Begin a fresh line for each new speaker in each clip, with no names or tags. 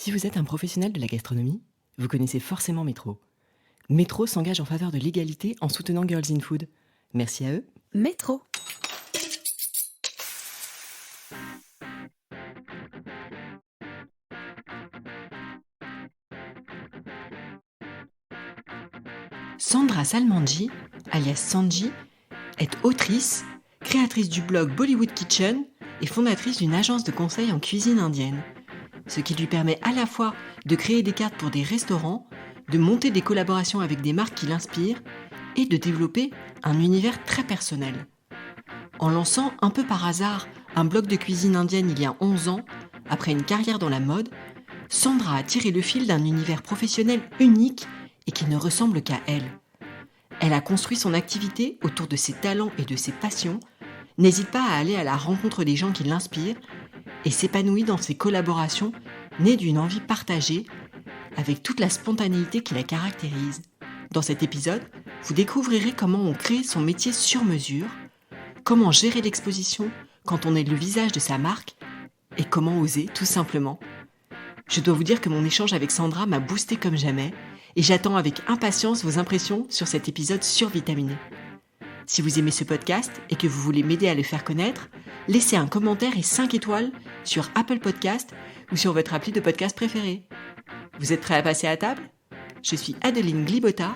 Si vous êtes un professionnel de la gastronomie, vous connaissez forcément Métro. Métro s'engage en faveur de l'égalité en soutenant Girls in Food. Merci à eux.
Métro.
Sandra Salmanji, alias Sanji, est autrice, créatrice du blog Bollywood Kitchen et fondatrice d'une agence de conseil en cuisine indienne. Ce qui lui permet à la fois de créer des cartes pour des restaurants, de monter des collaborations avec des marques qui l'inspirent et de développer un univers très personnel. En lançant un peu par hasard un blog de cuisine indienne il y a 11 ans, après une carrière dans la mode, Sandra a tiré le fil d'un univers professionnel unique et qui ne ressemble qu'à elle. Elle a construit son activité autour de ses talents et de ses passions, n'hésite pas à aller à la rencontre des gens qui l'inspirent et s'épanouit dans ses collaborations nées d'une envie partagée avec toute la spontanéité qui la caractérise. Dans cet épisode, vous découvrirez comment on crée son métier sur mesure, comment gérer l'exposition quand on est le visage de sa marque et comment oser tout simplement. Je dois vous dire que mon échange avec Sandra m'a boosté comme jamais et j'attends avec impatience vos impressions sur cet épisode survitaminé. Si vous aimez ce podcast et que vous voulez m'aider à le faire connaître, laissez un commentaire et 5 étoiles sur Apple Podcast ou sur votre appli de podcast préféré. Vous êtes prêts à passer à table ? Je suis Adeline Glibota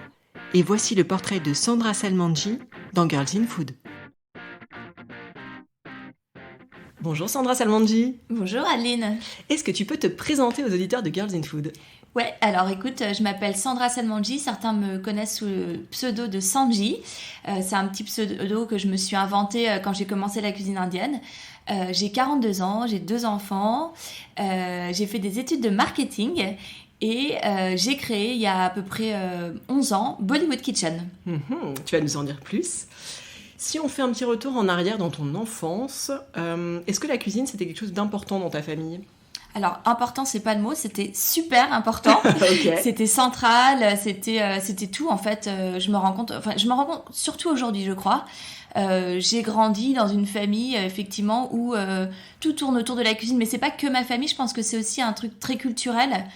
et voici le portrait de Sandra Salmanji dans Girls in Food. Bonjour Sandra Salmanji.
Bonjour Adeline.
Est-ce que tu peux te présenter aux auditeurs de Girls in Food ?
Ouais, alors écoute, je m'appelle Sandra Salmanji, certains me connaissent sous le pseudo de Sanji. C'est un petit pseudo que je me suis inventé quand j'ai commencé la cuisine indienne. J'ai 42 ans, j'ai 2 enfants, j'ai fait des études de marketing et j'ai créé il y a à peu près 11 ans Bollywood Kitchen.
Tu vas nous en dire plus. Si on fait un petit retour en arrière dans ton enfance, est-ce que la cuisine c'était quelque chose d'important dans ta famille ?
Alors, important, c'est pas le mot, c'était super important.
Okay.
C'était central, c'était tout, en fait. Je me rends compte surtout aujourd'hui, je crois. J'ai grandi dans une famille, effectivement, où tout tourne autour de la cuisine. Mais c'est pas que ma famille, je pense que c'est aussi un truc très culturel.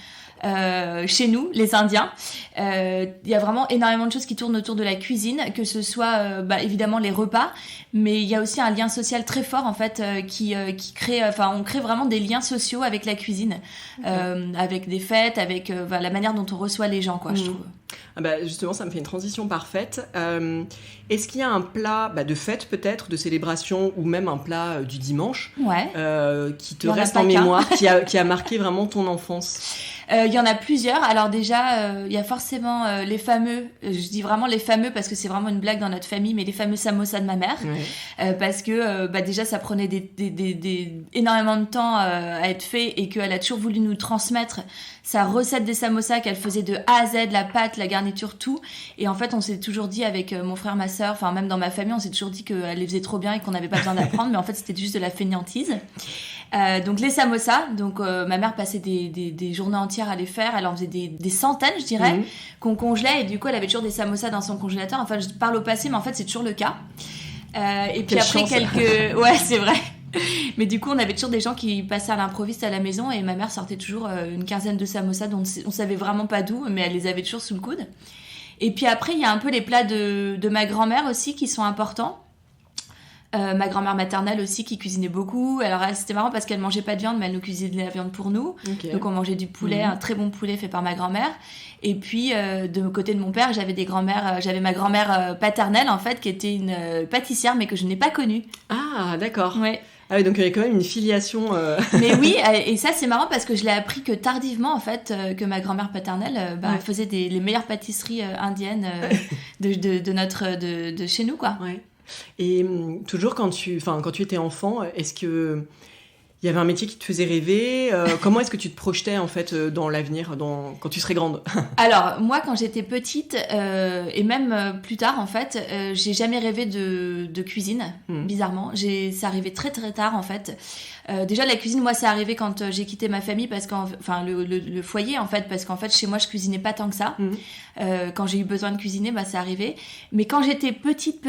Chez nous, les Indiens, il y a vraiment énormément de choses qui tournent autour de la cuisine, que ce soit évidemment les repas, mais il y a aussi un lien social très fort en fait qui crée, on crée vraiment des liens sociaux avec la cuisine, avec des fêtes, avec la manière dont on reçoit les gens, quoi, je trouve.
Ah bah justement, ça me fait une transition parfaite. Est-ce qu'il y a un plat de fête peut-être, de célébration, ou même un plat du dimanche qui te reste en mémoire, qui a marqué vraiment ton enfance ?
Il y en a plusieurs. Alors déjà, il y a forcément les fameux, je dis vraiment les fameux parce que c'est vraiment une blague dans notre famille, mais les fameux samosas de ma mère. Parce que déjà, ça prenait énormément de temps à être fait et qu'elle a toujours voulu nous transmettre sa recette des samosas qu'elle faisait de A à Z, la pâte, la garniture, tout. Et en fait, on s'est toujours dit avec mon frère, ma sœur, enfin même dans ma famille, on s'est toujours dit qu'elle les faisait trop bien et qu'on n'avait pas besoin d'apprendre, mais en fait, c'était juste de la fainéantise. Donc les samosas, ma mère passait des journées entières à les faire, elle en faisait des centaines je dirais, qu'on congelait et du coup elle avait toujours des samosas dans son congélateur. Enfin je parle au passé mais en fait c'est toujours le cas. Et puis après ouais c'est vrai. Mais du coup on avait toujours des gens qui passaient à l'improviste à la maison et ma mère sortait toujours une quinzaine de samosas dont on savait vraiment pas d'où mais elle les avait toujours sous le coude. Et puis après il y a un peu les plats de ma grand-mère aussi qui sont importants. Ma grand-mère maternelle aussi qui cuisinait beaucoup. Alors c'était marrant parce qu'elle mangeait pas de viande mais elle nous cuisinait de la viande pour nous. Donc on mangeait du poulet, un très bon poulet fait par ma grand-mère. Et puis de côté de mon père j'avais ma grand-mère paternelle en fait qui était une pâtissière mais que je n'ai pas connue.
Ah d'accord.
Ouais.
Ah oui, donc il y avait quand même une filiation.
Mais oui, et ça c'est marrant parce que je l'ai appris que tardivement en fait, que ma grand-mère paternelle faisait les meilleures pâtisseries indiennes de chez nous quoi.
Ouais. Et toujours quand tu étais enfant, est-ce que il y avait un métier qui te faisait rêver ? Comment est-ce que tu te projetais en fait dans l'avenir, quand tu serais grande ?
Alors moi quand j'étais petite et même plus tard en fait, j'ai jamais rêvé de cuisine. Bizarrement, ça arrivait très très tard en fait. Déjà la cuisine, moi c'est arrivé quand j'ai quitté ma famille parce le foyer en fait, parce qu'en fait chez moi je cuisinais pas tant que ça. Quand j'ai eu besoin de cuisiner, c'est arrivé. Mais quand j'étais petite,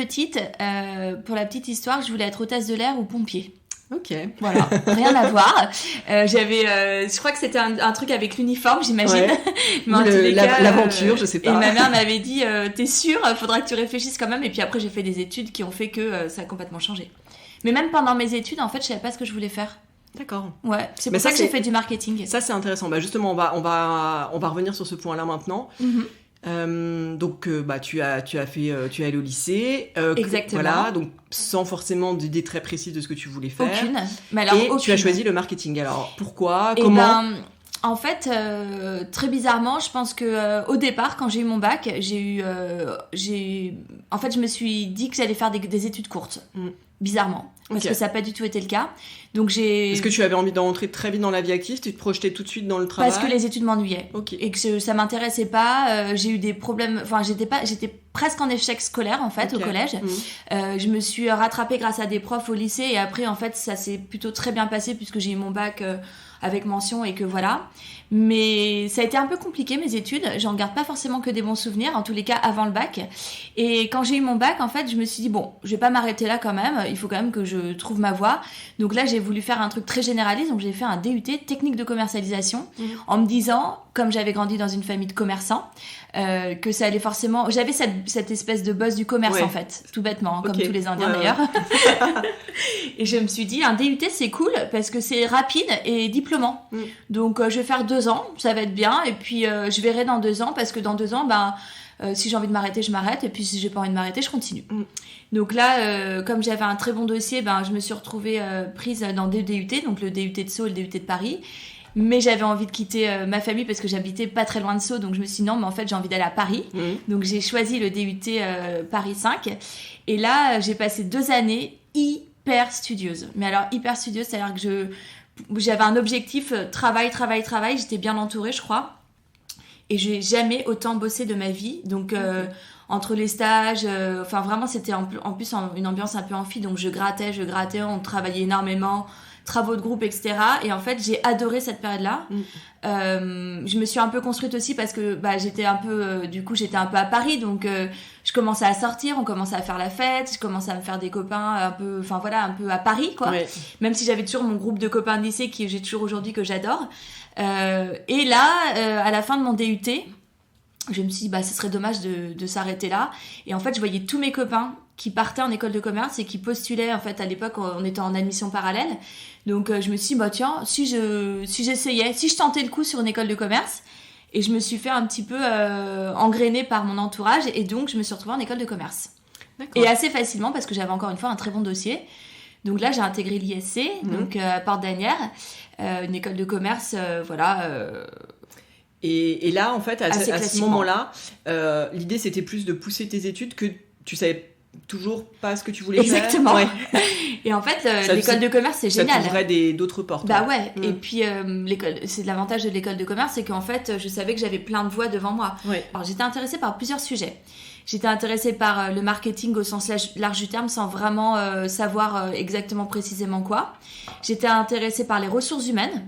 pour la petite histoire, je voulais être hôtesse de l'air ou pompier.
Ok.
Voilà, rien à voir. Je crois que c'était un truc avec l'uniforme, j'imagine.
Ouais.
Mais en tous les cas,
l'aventure, je sais pas.
Et ma mère m'avait dit, t'es sûre, faudra que tu réfléchisses quand même. Et puis après, j'ai fait des études qui ont fait que ça a complètement changé. Mais même pendant mes études, en fait, je savais pas ce que je voulais faire.
D'accord.
Ouais, c'est pour ça que j'ai fait du marketing.
Ça, c'est intéressant. Bah, justement, on va revenir sur ce point-là maintenant. Donc, tu es allé au lycée.
Exactement.
Voilà, donc sans forcément d'idée très précise de ce que tu voulais faire.
Aucune. Mais alors, aucune.
Tu as choisi le marketing. Alors, pourquoi? Comment?
En fait, très bizarrement, je pense que au départ, quand j'ai eu mon bac, en fait, je me suis dit que j'allais faire des études courtes. Bizarrement, parce que ça n'a pas du tout été le cas. Donc
Est-ce que tu avais envie d'entrer très vite dans la vie active? Tu te projetais tout de suite dans le travail?
Parce que les études m'ennuyaient. Et que ça m'intéressait pas. J'ai eu des problèmes. Enfin, j'étais presque en échec scolaire, en fait, au collège. Je me suis rattrapée grâce à des profs au lycée. Et après, en fait, ça s'est plutôt très bien passé puisque j'ai eu mon bac avec mention et que voilà. Mais ça a été un peu compliqué, mes études. J'en garde pas forcément que des bons souvenirs, en tous les cas avant le bac. Et quand j'ai eu mon bac, en fait, je me suis dit, bon, je vais pas m'arrêter là quand même. Il faut quand même que je trouve ma voie. Donc là, j'ai voulu faire un truc très généraliste. Donc j'ai fait un DUT technique de commercialisation en me disant, comme j'avais grandi dans une famille de commerçants, que ça allait forcément... J'avais cette espèce de buzz du commerce, en fait, tout bêtement, comme tous les Indiens d'ailleurs. Et je me suis dit, un DUT, c'est cool parce que c'est rapide et diplômant. Donc je vais faire 2 ans, ça va être bien. Et puis je verrai dans 2 ans, parce que dans 2 ans, si j'ai envie de m'arrêter, je m'arrête. Et puis si j'ai pas envie de m'arrêter, je continue. Donc là, comme j'avais un très bon dossier, je me suis retrouvée prise dans 2 DUT, donc le DUT de Sceaux et le DUT de Paris. Mais j'avais envie de quitter ma famille parce que j'habitais pas très loin de Sceaux, donc je me suis dit non, mais en fait j'ai envie d'aller à Paris. Donc j'ai choisi le DUT Paris 5. Et là, j'ai passé 2 années hyper studieuses. Mais alors hyper studieuse, c'est-à-dire que j'avais un objectif, travail, j'étais bien entourée, je crois. Et j'ai jamais autant bossé de ma vie. Donc entre les stages, vraiment c'était en plus une ambiance un peu amphi, donc je grattais, on travaillait énormément, travaux de groupe, etc. Et en fait, j'ai adoré cette période-là. Je me suis un peu construite aussi parce que j'étais un peu à Paris, donc je commençais à sortir, on commençait à faire la fête, je commençais à me faire des copains un peu à Paris, quoi. Ouais. Même si j'avais toujours mon groupe de copains de lycée que j'ai toujours aujourd'hui, que j'adore. Et là, à la fin de mon DUT, je me suis dit, ce serait dommage de s'arrêter là. Et en fait, je voyais tous mes copains qui partaient en école de commerce et qui postulaient. En fait, à l'époque, on était en admission parallèle. Donc, je me suis dit, tiens, si j'essayais, si je tentais le coup sur une école de commerce. Et je me suis fait un petit peu engrainer par mon entourage. Et donc, je me suis retrouvée en école de commerce. D'accord. Et assez facilement, parce que j'avais encore une fois un très bon dossier. Donc là, j'ai intégré l'ISC, donc à Porte d'Asnières, une école de commerce,
Et là, en fait, à ce moment-là, l'idée, c'était plus de pousser tes études que tu savais toujours pas ce que tu voulais faire.
Exactement. Ouais. Et en fait, l'école de commerce, c'est génial.
Ça t'ouvrait d'autres portes.
Ouais. Et puis, c'est l'avantage de l'école de commerce, c'est qu'en fait, je savais que j'avais plein de voies devant moi. Ouais. Alors, j'étais intéressée par plusieurs sujets. J'étais intéressée par le marketing au sens large du terme, sans vraiment savoir exactement précisément quoi. J'étais intéressée par les ressources humaines.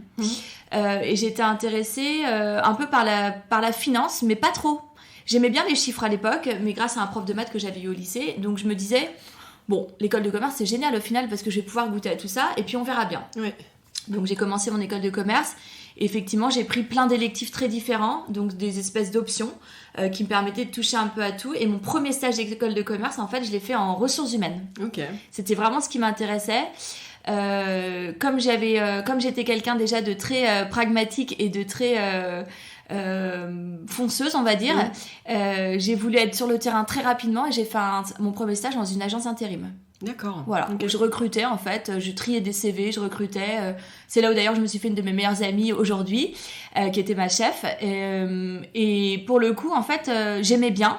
Et j'étais intéressée un peu par la finance, mais pas trop. J'aimais bien les chiffres à l'époque, mais grâce à un prof de maths que j'avais eu au lycée. Donc je me disais, bon, l'école de commerce, c'est génial au final parce que je vais pouvoir goûter à tout ça et puis on verra bien. Ouais. Donc j'ai commencé mon école de commerce. Et effectivement, j'ai pris plein d'électifs très différents, donc des espèces d'options qui me permettaient de toucher un peu à tout. Et mon premier stage d'école de commerce, en fait, je l'ai fait en ressources humaines. Okay. C'était vraiment ce qui m'intéressait. Comme j'étais quelqu'un déjà de très pragmatique et de très fonceuse, on va dire, j'ai voulu être sur le terrain très rapidement et j'ai fait mon premier stage dans une agence intérim.
D'accord.
Voilà, okay. Je recrutais en fait, je triais des CV, je recrutais. C'est là où d'ailleurs je me suis fait une de mes meilleures amies aujourd'hui, qui était ma chef. Et pour le coup, en fait, j'aimais bien,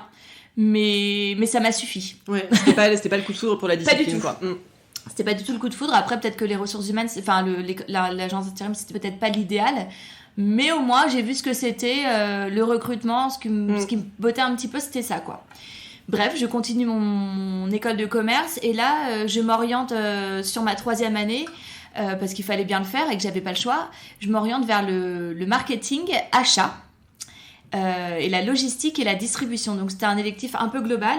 mais ça m'a suffi.
Ouais, c'était pas le coup de foudre pour la discipline.
Pas du tout.
Quoi.
C'était pas du tout le coup de foudre. Après, peut-être que les ressources humaines, l'agence intérim, c'était peut-être pas l'idéal. Mais au moins, j'ai vu ce que c'était, le recrutement, ce qui me bottait un petit peu, c'était ça, quoi. Bref, je continue mon école de commerce et là, je m'oriente sur ma 3e année parce qu'il fallait bien le faire et que j'avais pas le choix. Je m'oriente vers le marketing, achat et la logistique et la distribution. Donc, c'était un électif un peu global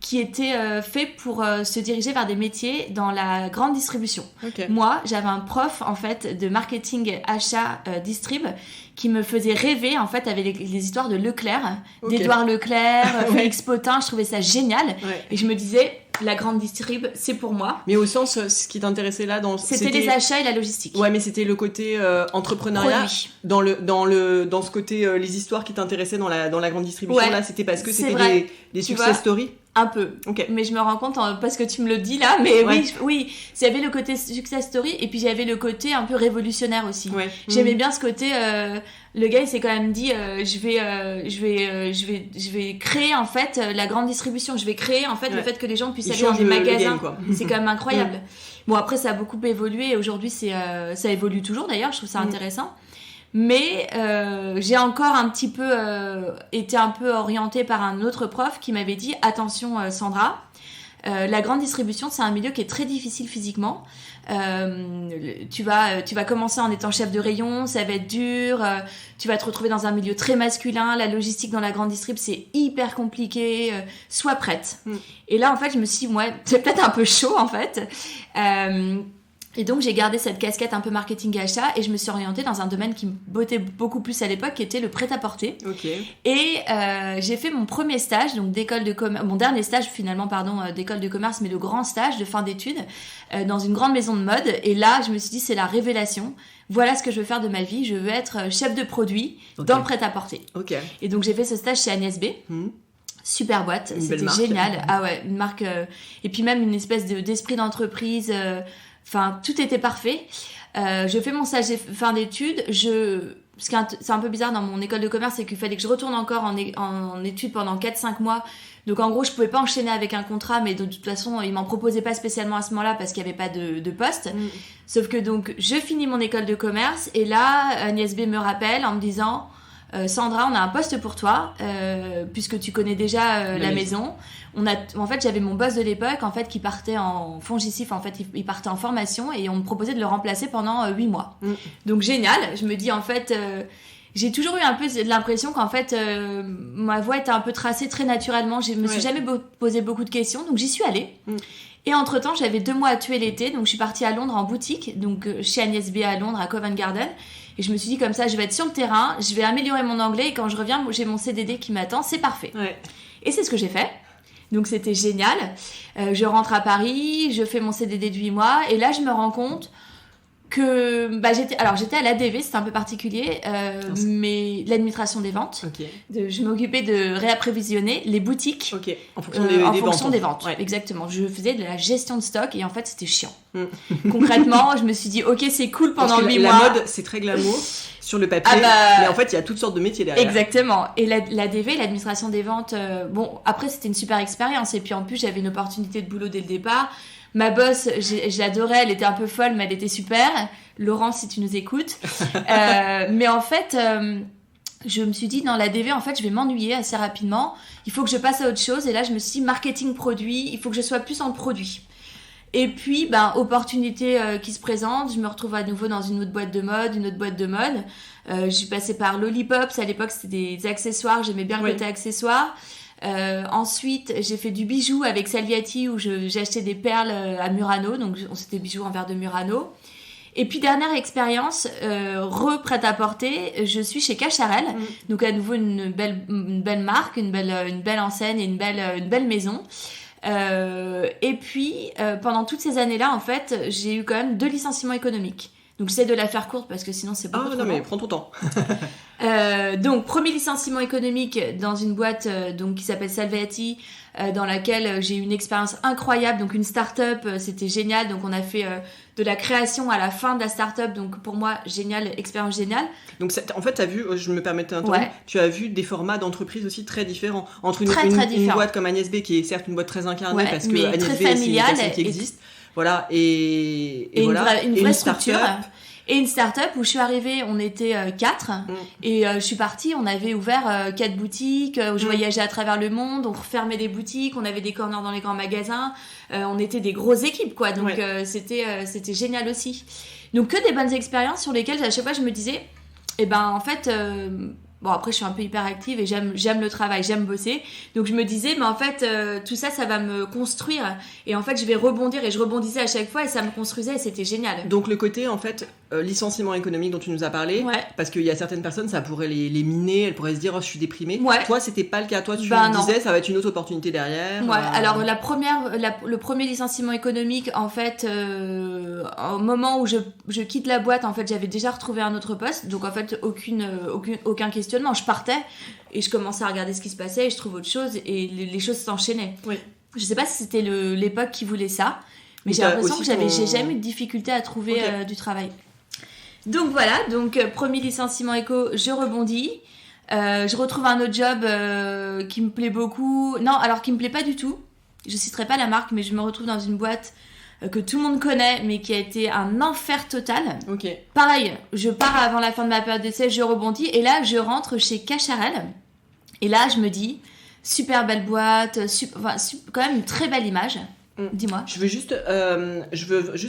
qui était fait pour se diriger vers des métiers dans la grande distribution.
Okay.
Moi, j'avais un prof en fait de marketing achat distrib qui me faisait rêver en fait avec les histoires de Leclerc, d'Édouard Leclerc, Félix Potin. Je trouvais ça génial et je me disais la grande distrib, c'est pour moi.
Mais au sens, ce qui t'intéressait là,
c'était les achats et la logistique.
Ouais, mais c'était le côté entrepreneuriat.
Produit.
Dans ce côté, les histoires qui t'intéressaient dans la grande distribution, là, c'était parce que c'était des success stories.
Un peu, mais je me rends compte parce que tu me le dis là, mais oui, il y avait le côté success story et puis il y avait le côté un peu révolutionnaire aussi. J'aimais bien ce côté, le gars il s'est quand même dit, je vais créer en fait la grande distribution, je vais créer en fait le fait que les gens puissent aller dans des magasins, c'est quand même incroyable. Bon après ça a beaucoup évolué et aujourd'hui ça évolue toujours d'ailleurs, je trouve ça intéressant. Mais j'ai encore un petit peu été un peu orientée par un autre prof qui m'avait dit « Attention Sandra, la grande distribution, c'est un milieu qui est très difficile physiquement. Tu vas commencer en étant chef de rayon, ça va être dur, tu vas te retrouver dans un milieu très masculin, la logistique dans la grande distrib, c'est hyper compliqué, sois prête. » Et là, en fait, je me suis dit « Ouais, c'est peut-être un peu chaud, en fait. » Et donc, j'ai gardé cette casquette un peu marketing et achat et je me suis orientée dans un domaine qui me bottait beaucoup plus à l'époque, qui était le prêt-à-porter. Et j'ai fait mon premier stage, donc mon dernier stage finalement, d'école de commerce, mais le grand stage de fin d'études, dans une grande maison de mode. Et là, je me suis dit, c'est la révélation. Voilà ce que je veux faire de ma vie. Je veux être chef de produit dans le prêt-à-porter. Et donc, j'ai fait ce stage chez Agnès B. Super boîte, c'était génial. Ah ouais, une marque... et puis même une espèce d'esprit d'entreprise... Enfin, tout était parfait. Je fais mon stage de fin d'études. C'est un peu bizarre dans mon école de commerce, c'est qu'il fallait que je retourne encore en études pendant 4-5 mois. Donc en gros, je pouvais pas enchaîner avec un contrat, mais de toute façon, ils m'en proposaient pas spécialement à ce moment-là parce qu'il y avait pas de poste. Sauf que donc, je finis mon école de commerce et là, Agnès B me rappelle en me disant... Sandra, on a un poste pour toi, puisque tu connais déjà la maison. En fait, j'avais mon boss de l'époque, en fait, qui partait en fongicif, en fait, il partait en formation et on me proposait de le remplacer pendant 8 mois. Donc génial. Je me dis en fait, j'ai toujours eu un peu l'impression qu'en fait, ma voie était un peu tracée très naturellement. Je me suis jamais posé beaucoup de questions, donc j'y suis allée. Et entre-temps, j'avais 2 mois à tuer l'été, donc je suis partie à Londres en boutique, donc chez Agnès B à Londres, à Covent Garden. Et je me suis dit comme ça, je vais être sur le terrain, je vais améliorer mon anglais et quand je reviens, j'ai mon CDD qui m'attend, c'est parfait. Et c'est ce que j'ai fait. Donc c'était génial. Je rentre à Paris, je fais mon CDD de 8 mois et là je me rends compte que j'étais à l'ADV, c'était un peu particulier, mais l'administration des ventes. Je m'occupais de réapprévisionner les boutiques
en fonction des ventes.
Exactement. Je faisais de la gestion de stock et en fait c'était chiant. Concrètement, je me suis dit ok c'est cool pendant 8 mois.
La mode c'est très glamour sur le papier, mais en fait il y a toutes sortes de métiers derrière.
Exactement. Et l'ADV, l'administration des ventes, après c'était une super expérience et puis en plus j'avais une opportunité de boulot dès le départ. Ma boss, j'adorais, elle était un peu folle, mais elle était super. Laurence, si tu nous écoutes. Mais en fait, je me suis dit, dans l'ADV, en fait, je vais m'ennuyer assez rapidement. Il faut que je passe à autre chose. Et là, je me suis dit, marketing produit, il faut que je sois plus en produit. Et puis, opportunité qui se présente, je me retrouve à nouveau dans une autre boîte de mode, j'ai passé par Lollipops, à l'époque, c'était des accessoires, j'aimais bien le côté accessoires. Ensuite, j'ai fait du bijou avec Salviati où j'ai acheté des perles à Murano, donc c'était bijoux en verre de Murano. Et puis dernière expérience, prêt-à-porter, je suis chez Cacharel, donc à nouveau une belle marque, une belle enseigne et une belle maison. Et puis pendant toutes ces années-là, en fait, j'ai eu quand même 2 licenciements économiques. Donc j'essaie de la faire courte parce que sinon c'est beaucoup trop long.
Mais prends ton temps.
Donc premier licenciement économique dans une boîte qui s'appelle Salviati, dans laquelle j'ai eu une expérience incroyable, donc une start-up, c'était génial. Donc on a fait de la création à la fin de la start-up, donc pour moi génial, expérience géniale. Donc
en fait, tu as vu, je me permets de t'interrompre, tu as vu des formats d'entreprise aussi très différents entre une boîte comme Agnès B qui est certes une boîte très incarnée parce que Agnès B c'est une personne qui existe. Voilà, et voilà.
Une vraie structure. Et une start-up où je suis arrivée, on était 4 et je suis partie, on avait ouvert 4 boutiques, je voyageais à travers le monde, on refermait des boutiques, on avait des corners dans les grands magasins, on était des grosses équipes quoi, donc c'était génial aussi. Donc que des bonnes expériences sur lesquelles à chaque fois je me disais, en fait Bon, après, je suis un peu hyperactive et j'aime le travail, j'aime bosser. Donc, je me disais, mais en fait, tout ça, ça va me construire. Et en fait, je vais rebondir. Et je rebondissais à chaque fois et ça me construisait et c'était génial.
Donc, le côté, en fait, licenciement économique dont tu nous as parlé, parce qu'il y a certaines personnes, ça pourrait les miner, elles pourraient se dire, oh, je suis déprimée.
Ouais.
Toi, c'était pas le cas. Toi, tu me disais, ça va être une autre opportunité derrière.
Ouais, alors le premier licenciement économique, en fait, au moment où je quitte la boîte, en fait, j'avais déjà retrouvé un autre poste. Donc, en fait, aucun questionnement. Je partais et je commençais à regarder ce qui se passait et je trouve autre chose et les choses s'enchaînaient.
Oui.
Je sais pas si c'était l'époque qui voulait ça, mais j'ai l'impression que j'ai jamais eu de difficulté à trouver du travail. Donc voilà, premier licenciement éco, je rebondis. Je retrouve un autre job qui me plaît beaucoup. Non, alors qui me plaît pas du tout. Je citerai pas la marque, mais je me retrouve dans une boîte que tout le monde connaît, mais qui a été un enfer total.
Ok.
Pareil, je pars avant la fin de ma période d'essai, je rebondis, et là, je rentre chez Cacharel. Et là, je me dis, super belle boîte, quand même une très belle image. Dis-moi.
Je veux juste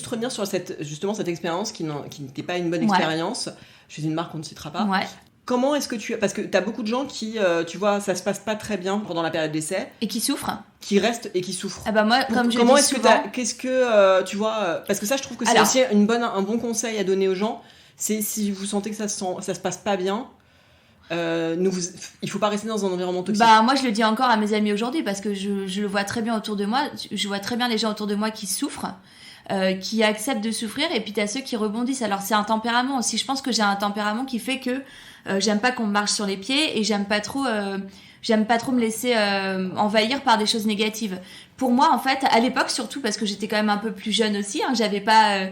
revenir sur cette expérience qui n'était pas une bonne expérience. Je suis une marque qu'on ne citera pas.
Ouais.
Comment est-ce que parce que tu as beaucoup de gens qui, tu vois, ça se passe pas très bien pendant la période d'essai.
Et qui souffrent.
Qui restent et qui souffrent.
Ah bah moi, comme je
comment
dis
est-ce
souvent...
qu'est-ce que, tu vois, parce que ça, je trouve que c'est aussi un bon conseil à donner aux gens. C'est si vous sentez que ça se passe pas bien, il faut pas rester dans un environnement toxique.
Bah moi, je le dis encore à mes amis aujourd'hui parce que je le vois très bien autour de moi. Je vois très bien les gens autour de moi qui souffrent. Qui acceptent de souffrir et puis t'as ceux qui rebondissent. Alors c'est un tempérament aussi, je pense que j'ai un tempérament qui fait que j'aime pas qu'on me marche sur les pieds et j'aime pas trop me laisser envahir par des choses négatives. Pour moi en fait, à l'époque surtout parce que j'étais quand même un peu plus jeune aussi, j'avais pas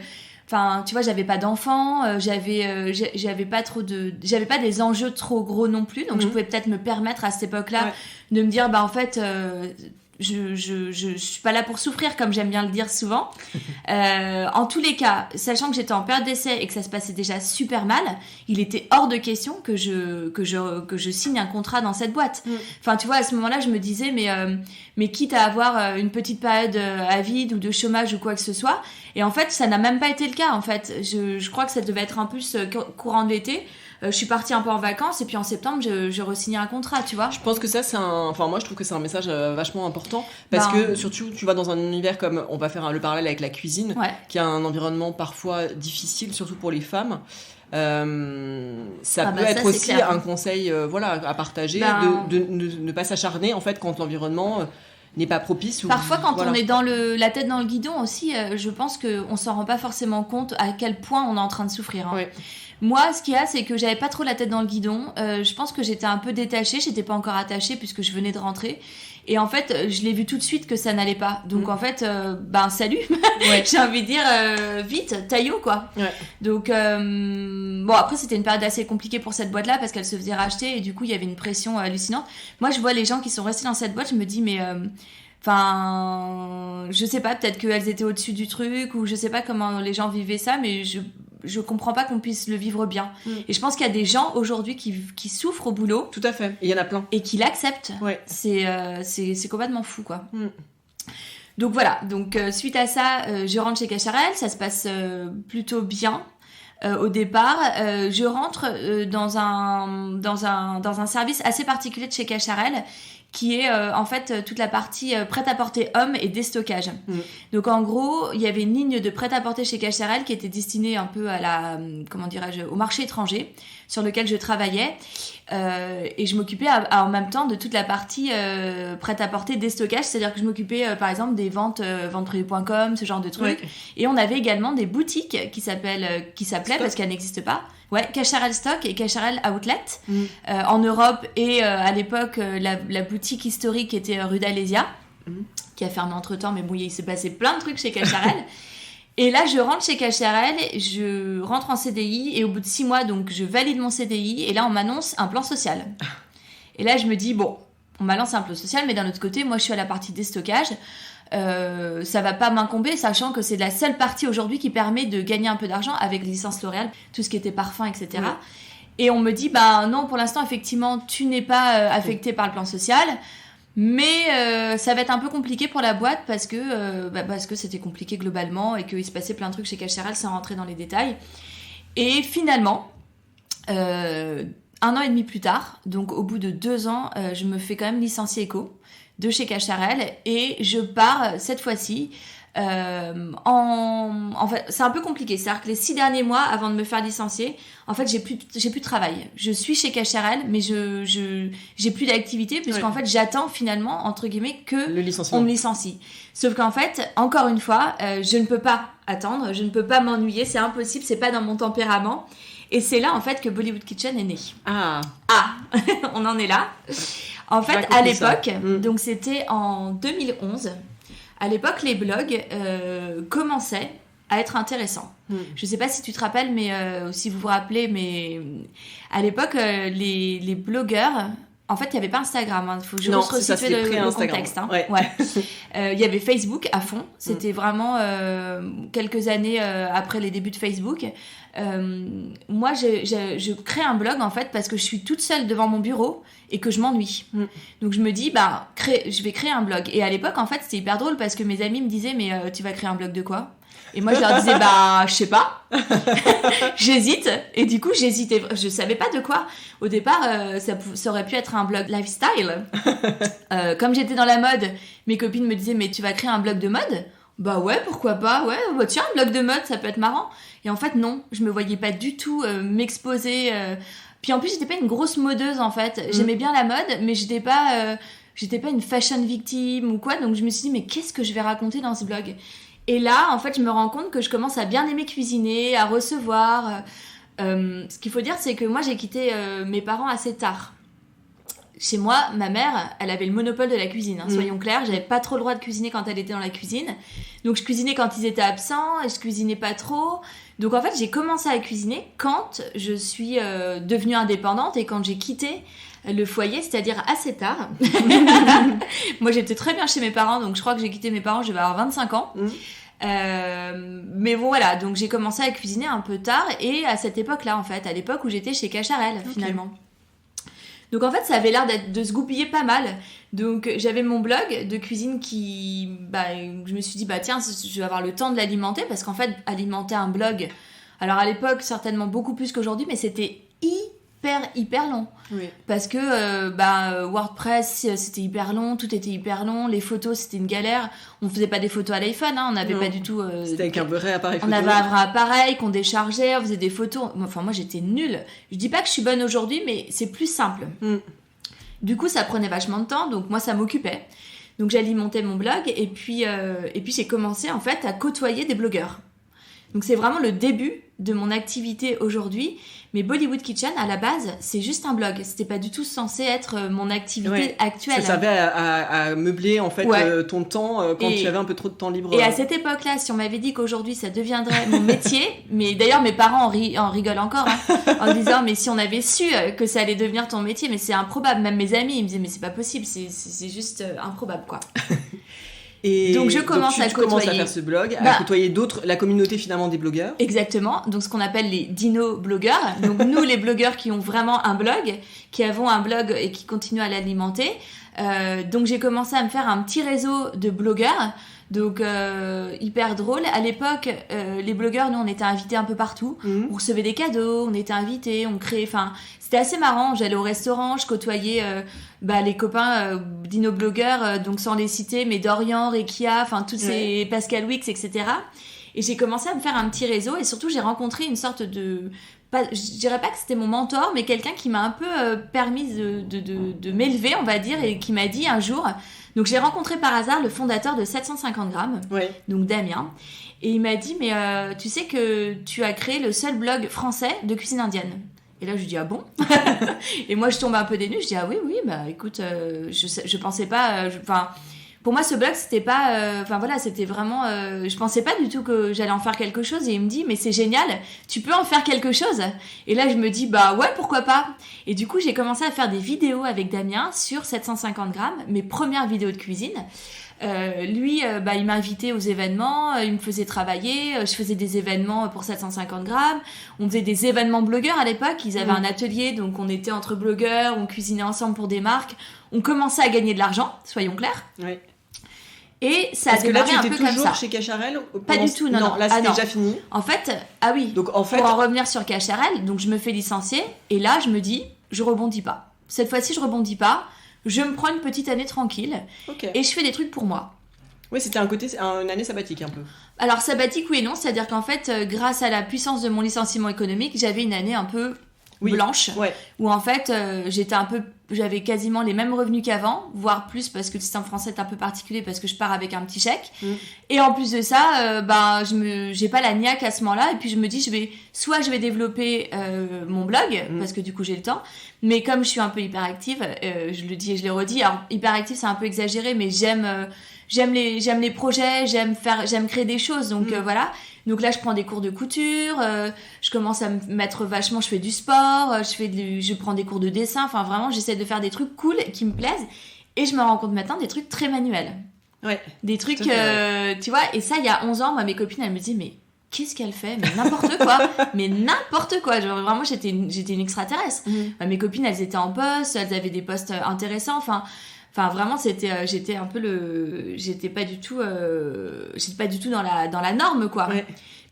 tu vois, j'avais pas d'enfants, j'avais pas des enjeux trop gros non plus, donc je pouvais peut-être me permettre à cette époque-là de me dire bah en fait je suis pas là pour souffrir comme j'aime bien le dire souvent. En tous les cas, sachant que j'étais en période d'essai et que ça se passait déjà super mal, il était hors de question que je signe un contrat dans cette boîte. Enfin tu vois, à ce moment-là je me disais mais quitte à avoir une petite période à vide ou de chômage ou quoi que ce soit, et en fait ça n'a même pas été le cas en fait. Je crois que ça devait être en plus courant de l'été. Je suis partie un peu en vacances et puis en septembre je re-signais un contrat, tu vois.
Je pense que ça moi je trouve que c'est un message vachement important parce que surtout tu vas dans un univers comme, on va faire le parallèle avec la cuisine, qui a un environnement parfois difficile, surtout pour les femmes. Ça peut être aussi clair. Un conseil à partager de ne pas s'acharner en fait quand l'environnement n'est pas propice.
Parfois quand on est dans la tête dans le guidon aussi, je pense qu'on s'en rend pas forcément compte à quel point on est en train de souffrir. Ouais. Moi, ce qu'il y a, c'est que j'avais pas trop la tête dans le guidon. Je pense que j'étais un peu détachée. J'étais pas encore attachée puisque je venais de rentrer. Et en fait, je l'ai vu tout de suite que ça n'allait pas. Donc en fait, salut. J'ai envie de dire, vite, taillot quoi. Ouais. Donc après, c'était une période assez compliquée pour cette boîte-là parce qu'elle se faisait racheter et du coup, il y avait une pression hallucinante. Moi, je vois les gens qui sont restés dans cette boîte, je me dis mais je sais pas, peut-être qu'elles étaient au-dessus du truc ou je sais pas comment les gens vivaient ça, mais je comprends pas qu'on puisse le vivre bien. Et je pense qu'il y a des gens aujourd'hui qui souffrent au boulot.
Tout à fait. Il y en a plein.
Et qui l'acceptent. Ouais. C'est complètement fou, quoi. Donc voilà. Donc suite à ça, je rentre chez Cacharel. Ça se passe plutôt bien. Au départ, je rentre dans un service assez particulier de chez Cacharel, qui est en fait toute la partie prêt-à-porter homme et déstockage. Donc en gros, il y avait une ligne de prêt-à-porter chez Cacharel qui était destinée un peu à au marché étranger sur lequel je travaillais, et je m'occupais en même temps de toute la partie prêt-à-porter déstockage, c'est-à-dire que je m'occupais par exemple des ventes.com, ce genre de trucs, et on avait également des boutiques qui s'appelaient parce qu'elles n'existent pas. Ouais, Cacharel Stock et Cacharel Outlet en Europe, et à l'époque la boutique historique était rue d'Alésia, qui a fermé entre-temps, mais bon, il s'est passé plein de trucs chez Cacharel. Et là, je rentre chez Cacharel, je rentre en CDI, et au bout de 6 mois, donc je valide mon CDI, et là, on m'annonce un plan social. Et là, je me dis, bon, on m'a lancé un plan social, mais d'un autre côté, moi, je suis à la partie déstockage. Ça va pas m'incomber, sachant que c'est la seule partie aujourd'hui qui permet de gagner un peu d'argent avec les licences L'Oréal, tout ce qui était parfum, etc. Et on me dit, non, pour l'instant, effectivement, tu n'es pas affecté par le plan social, mais ça va être un peu compliqué pour la boîte parce que c'était compliqué globalement et qu'il se passait plein de trucs chez Cacharel sans rentrer dans les détails. Et finalement, 1 an et demi plus tard, donc au bout de 2 ans, je me fais quand même licencier éco de chez Cacharel et je pars cette fois-ci en fait, c'est un peu compliqué. C'est-à-dire que les 6 derniers mois avant de me faire licencier, en fait, j'ai plus de travail. Je suis chez Cacharel, mais j'ai plus d'activité puisqu'en fait, j'attends finalement entre guillemets que on me licencie. Sauf qu'en fait, encore une fois, je ne peux pas attendre, je ne peux pas m'ennuyer, c'est impossible, c'est pas dans mon tempérament. Et c'est là en fait que Bollywood Kitchen est né. On en est là. En fait, à l'époque, donc c'était en 2011. À l'époque, les blogs commençaient à être intéressants. Je ne sais pas si tu te rappelles, mais si vous vous rappelez, mais à l'époque, les blogueurs... En fait, il n'y avait pas Instagram. Il faut que je resitue le contexte. Hein. Ouais. Il y avait Facebook à fond. C'était vraiment quelques années après les débuts de Facebook. Moi, je crée un blog en fait parce que je suis toute seule devant mon bureau et que je m'ennuie. Donc je me dis, je vais créer un blog. Et à l'époque, en fait, c'était hyper drôle parce que mes amis me disaient, mais tu vas créer un blog de quoi ? Et moi, je leur disais, je sais pas. J'hésite. Et du coup, j'hésitais. Je savais pas de quoi. Au départ, ça aurait pu être un blog lifestyle. Comme j'étais dans la mode, mes copines me disaient, mais tu vas créer un blog de mode ? Bah ouais, pourquoi pas. Ouais, tiens, un blog de mode, ça peut être marrant. Et en fait, non. Je me voyais pas du tout m'exposer. Puis en plus, j'étais pas une grosse modeuse, en fait. J'aimais bien la mode, mais j'étais pas une fashion victime ou quoi. Donc, je me suis dit, mais qu'est-ce que je vais raconter dans ce blog ? Et là, en fait, je me rends compte que je commence à bien aimer cuisiner, à recevoir. Ce qu'il faut dire, c'est que moi, j'ai quitté mes parents assez tard. Chez moi, ma mère, elle avait le monopole de la cuisine, soyons clairs. J'avais pas trop le droit de cuisiner quand elle était dans la cuisine. Donc, je cuisinais quand ils étaient absents et je cuisinais pas trop. Donc, en fait, j'ai commencé à cuisiner quand je suis devenue indépendante et quand j'ai quitté le foyer, c'est-à-dire assez tard. Moi, j'étais très bien chez mes parents, donc je crois que j'ai quitté mes parents, je vais avoir 25 ans. Mais bon, voilà, donc j'ai commencé à cuisiner un peu tard et à cette époque-là, en fait, à l'époque où j'étais chez Cacharel, finalement. Donc en fait, ça avait l'air de se goupiller pas mal. Donc j'avais mon blog de cuisine qui... je me suis dit, tiens, je vais avoir le temps de l'alimenter parce qu'en fait, alimenter un blog... Alors à l'époque, certainement beaucoup plus qu'aujourd'hui, mais c'était hyper long. Oui. Parce que WordPress, c'était hyper long, tout était hyper long, les photos, c'était une galère. On faisait pas des photos à l'iPhone, on n'avait pas du tout...
c'était avec un vrai appareil photo.
On avait un vrai appareil qu'on déchargeait, on faisait des photos. Enfin, moi, j'étais nulle. Je dis pas que je suis bonne aujourd'hui, mais c'est plus simple. Du coup, ça prenait vachement de temps, donc moi, ça m'occupait. Donc, j'alimentais mon blog, et puis j'ai commencé, en fait, à côtoyer des blogueurs. Donc, c'est vraiment le début de mon activité aujourd'hui. Mais Bollywood Kitchen, à la base, c'est juste un blog. C'était pas du tout censé être mon activité actuelle.
Ça servait à meubler, en fait, ton temps quand tu avais un peu trop de temps libre.
Et à cette époque-là, si on m'avait dit qu'aujourd'hui, ça deviendrait mon métier, mais d'ailleurs, mes parents en rigolent encore, en disant, mais si on avait su que ça allait devenir ton métier, mais c'est improbable. Même mes amis, ils me disaient, mais c'est pas possible, c'est juste improbable, quoi.
Et
donc je commence à côtoyer.
Commences à faire ce blog, à côtoyer la communauté finalement des blogueurs.
Exactement, donc ce qu'on appelle les dino-blogueurs. Donc nous, les blogueurs qui ont vraiment un blog, qui avons un blog et qui continuent à l'alimenter. Donc j'ai commencé à me faire un petit réseau de blogueurs. Donc hyper drôle. À l'époque, les blogueurs, nous, on était invités un peu partout. On recevait des cadeaux, on était invités, on créait... Enfin, c'était assez marrant. J'allais au restaurant, je côtoyais les copains dino-blogueurs, donc sans les citer, mais Dorian, Rekia, enfin, toutes ces Pascal Wix, etc. Et j'ai commencé à me faire un petit réseau et surtout, j'ai rencontré une sorte de... je dirais pas que c'était mon mentor, mais quelqu'un qui m'a un peu permis de m'élever, on va dire, et qui m'a dit un jour... Donc, j'ai rencontré par hasard le fondateur de 750 grammes, donc Damien. Et il m'a dit, mais tu sais que tu as créé le seul blog français de cuisine indienne. Et là, je lui dis, ah bon? Et moi, je tombe un peu des nues. Je dis, ah oui, écoute, je pensais pas... pour moi, ce blog, c'était pas... c'était vraiment... je pensais pas du tout que j'allais en faire quelque chose. Et il me dit, mais c'est génial, tu peux en faire quelque chose. Et là, je me dis, ouais, pourquoi pas? Et du coup, j'ai commencé à faire des vidéos avec Damien sur 750 grammes, mes premières vidéos de cuisine. Lui, il m'invitait aux événements, il me faisait travailler, je faisais des événements pour 750 grammes, on faisait des événements blogueurs à l'époque, ils avaient un atelier, donc on était entre blogueurs, on cuisinait ensemble pour des marques, on commençait à gagner de l'argent, soyons clairs. Oui. Et ça a démarré un peu comme ça. Est-ce que là, tu étais toujours
chez Cacharel?
Pas du tout, non.
Là, c'était déjà fini.
En fait, pour en revenir sur Cacharel, donc je me fais licencier, et là, je me dis, je rebondis pas. Cette fois-ci, je rebondis pas. Je me prends une petite année tranquille et je fais des trucs pour moi.
Oui, c'était une année sabbatique un peu.
Alors sabbatique, oui et non. C'est-à-dire qu'en fait, grâce à la puissance de mon licenciement économique, j'avais une année un peu blanche, où en fait, j'avais quasiment les mêmes revenus qu'avant, voire plus, parce que le système français est un peu particulier, parce que je pars avec un petit chèque. Et en plus de ça, j'ai pas la niaque à ce moment-là, et puis je me dis, je vais développer mon blog, parce que du coup j'ai le temps, mais comme je suis un peu hyperactive, je le dis et je le redis, alors hyperactive c'est un peu exagéré, mais j'aime les projets, j'aime créer des choses, donc voilà. Donc là, je prends des cours de couture, je commence à me mettre vachement, je fais du sport, je prends des cours de dessin, enfin vraiment, j'essaie de faire des trucs cool qui me plaisent, et je me rends compte maintenant des trucs très manuels.
Ouais.
Des trucs, tu vois, et ça, il y a 11 ans, moi, mes copines, elles me disaient, mais qu'est-ce qu'elle fait ? Mais n'importe quoi. Mais n'importe quoi. Genre, vraiment, j'étais une extraterrestre. Mes copines, elles étaient en poste, elles avaient des postes intéressants, Enfin, vraiment, j'étais pas du tout dans la norme, quoi. Ouais.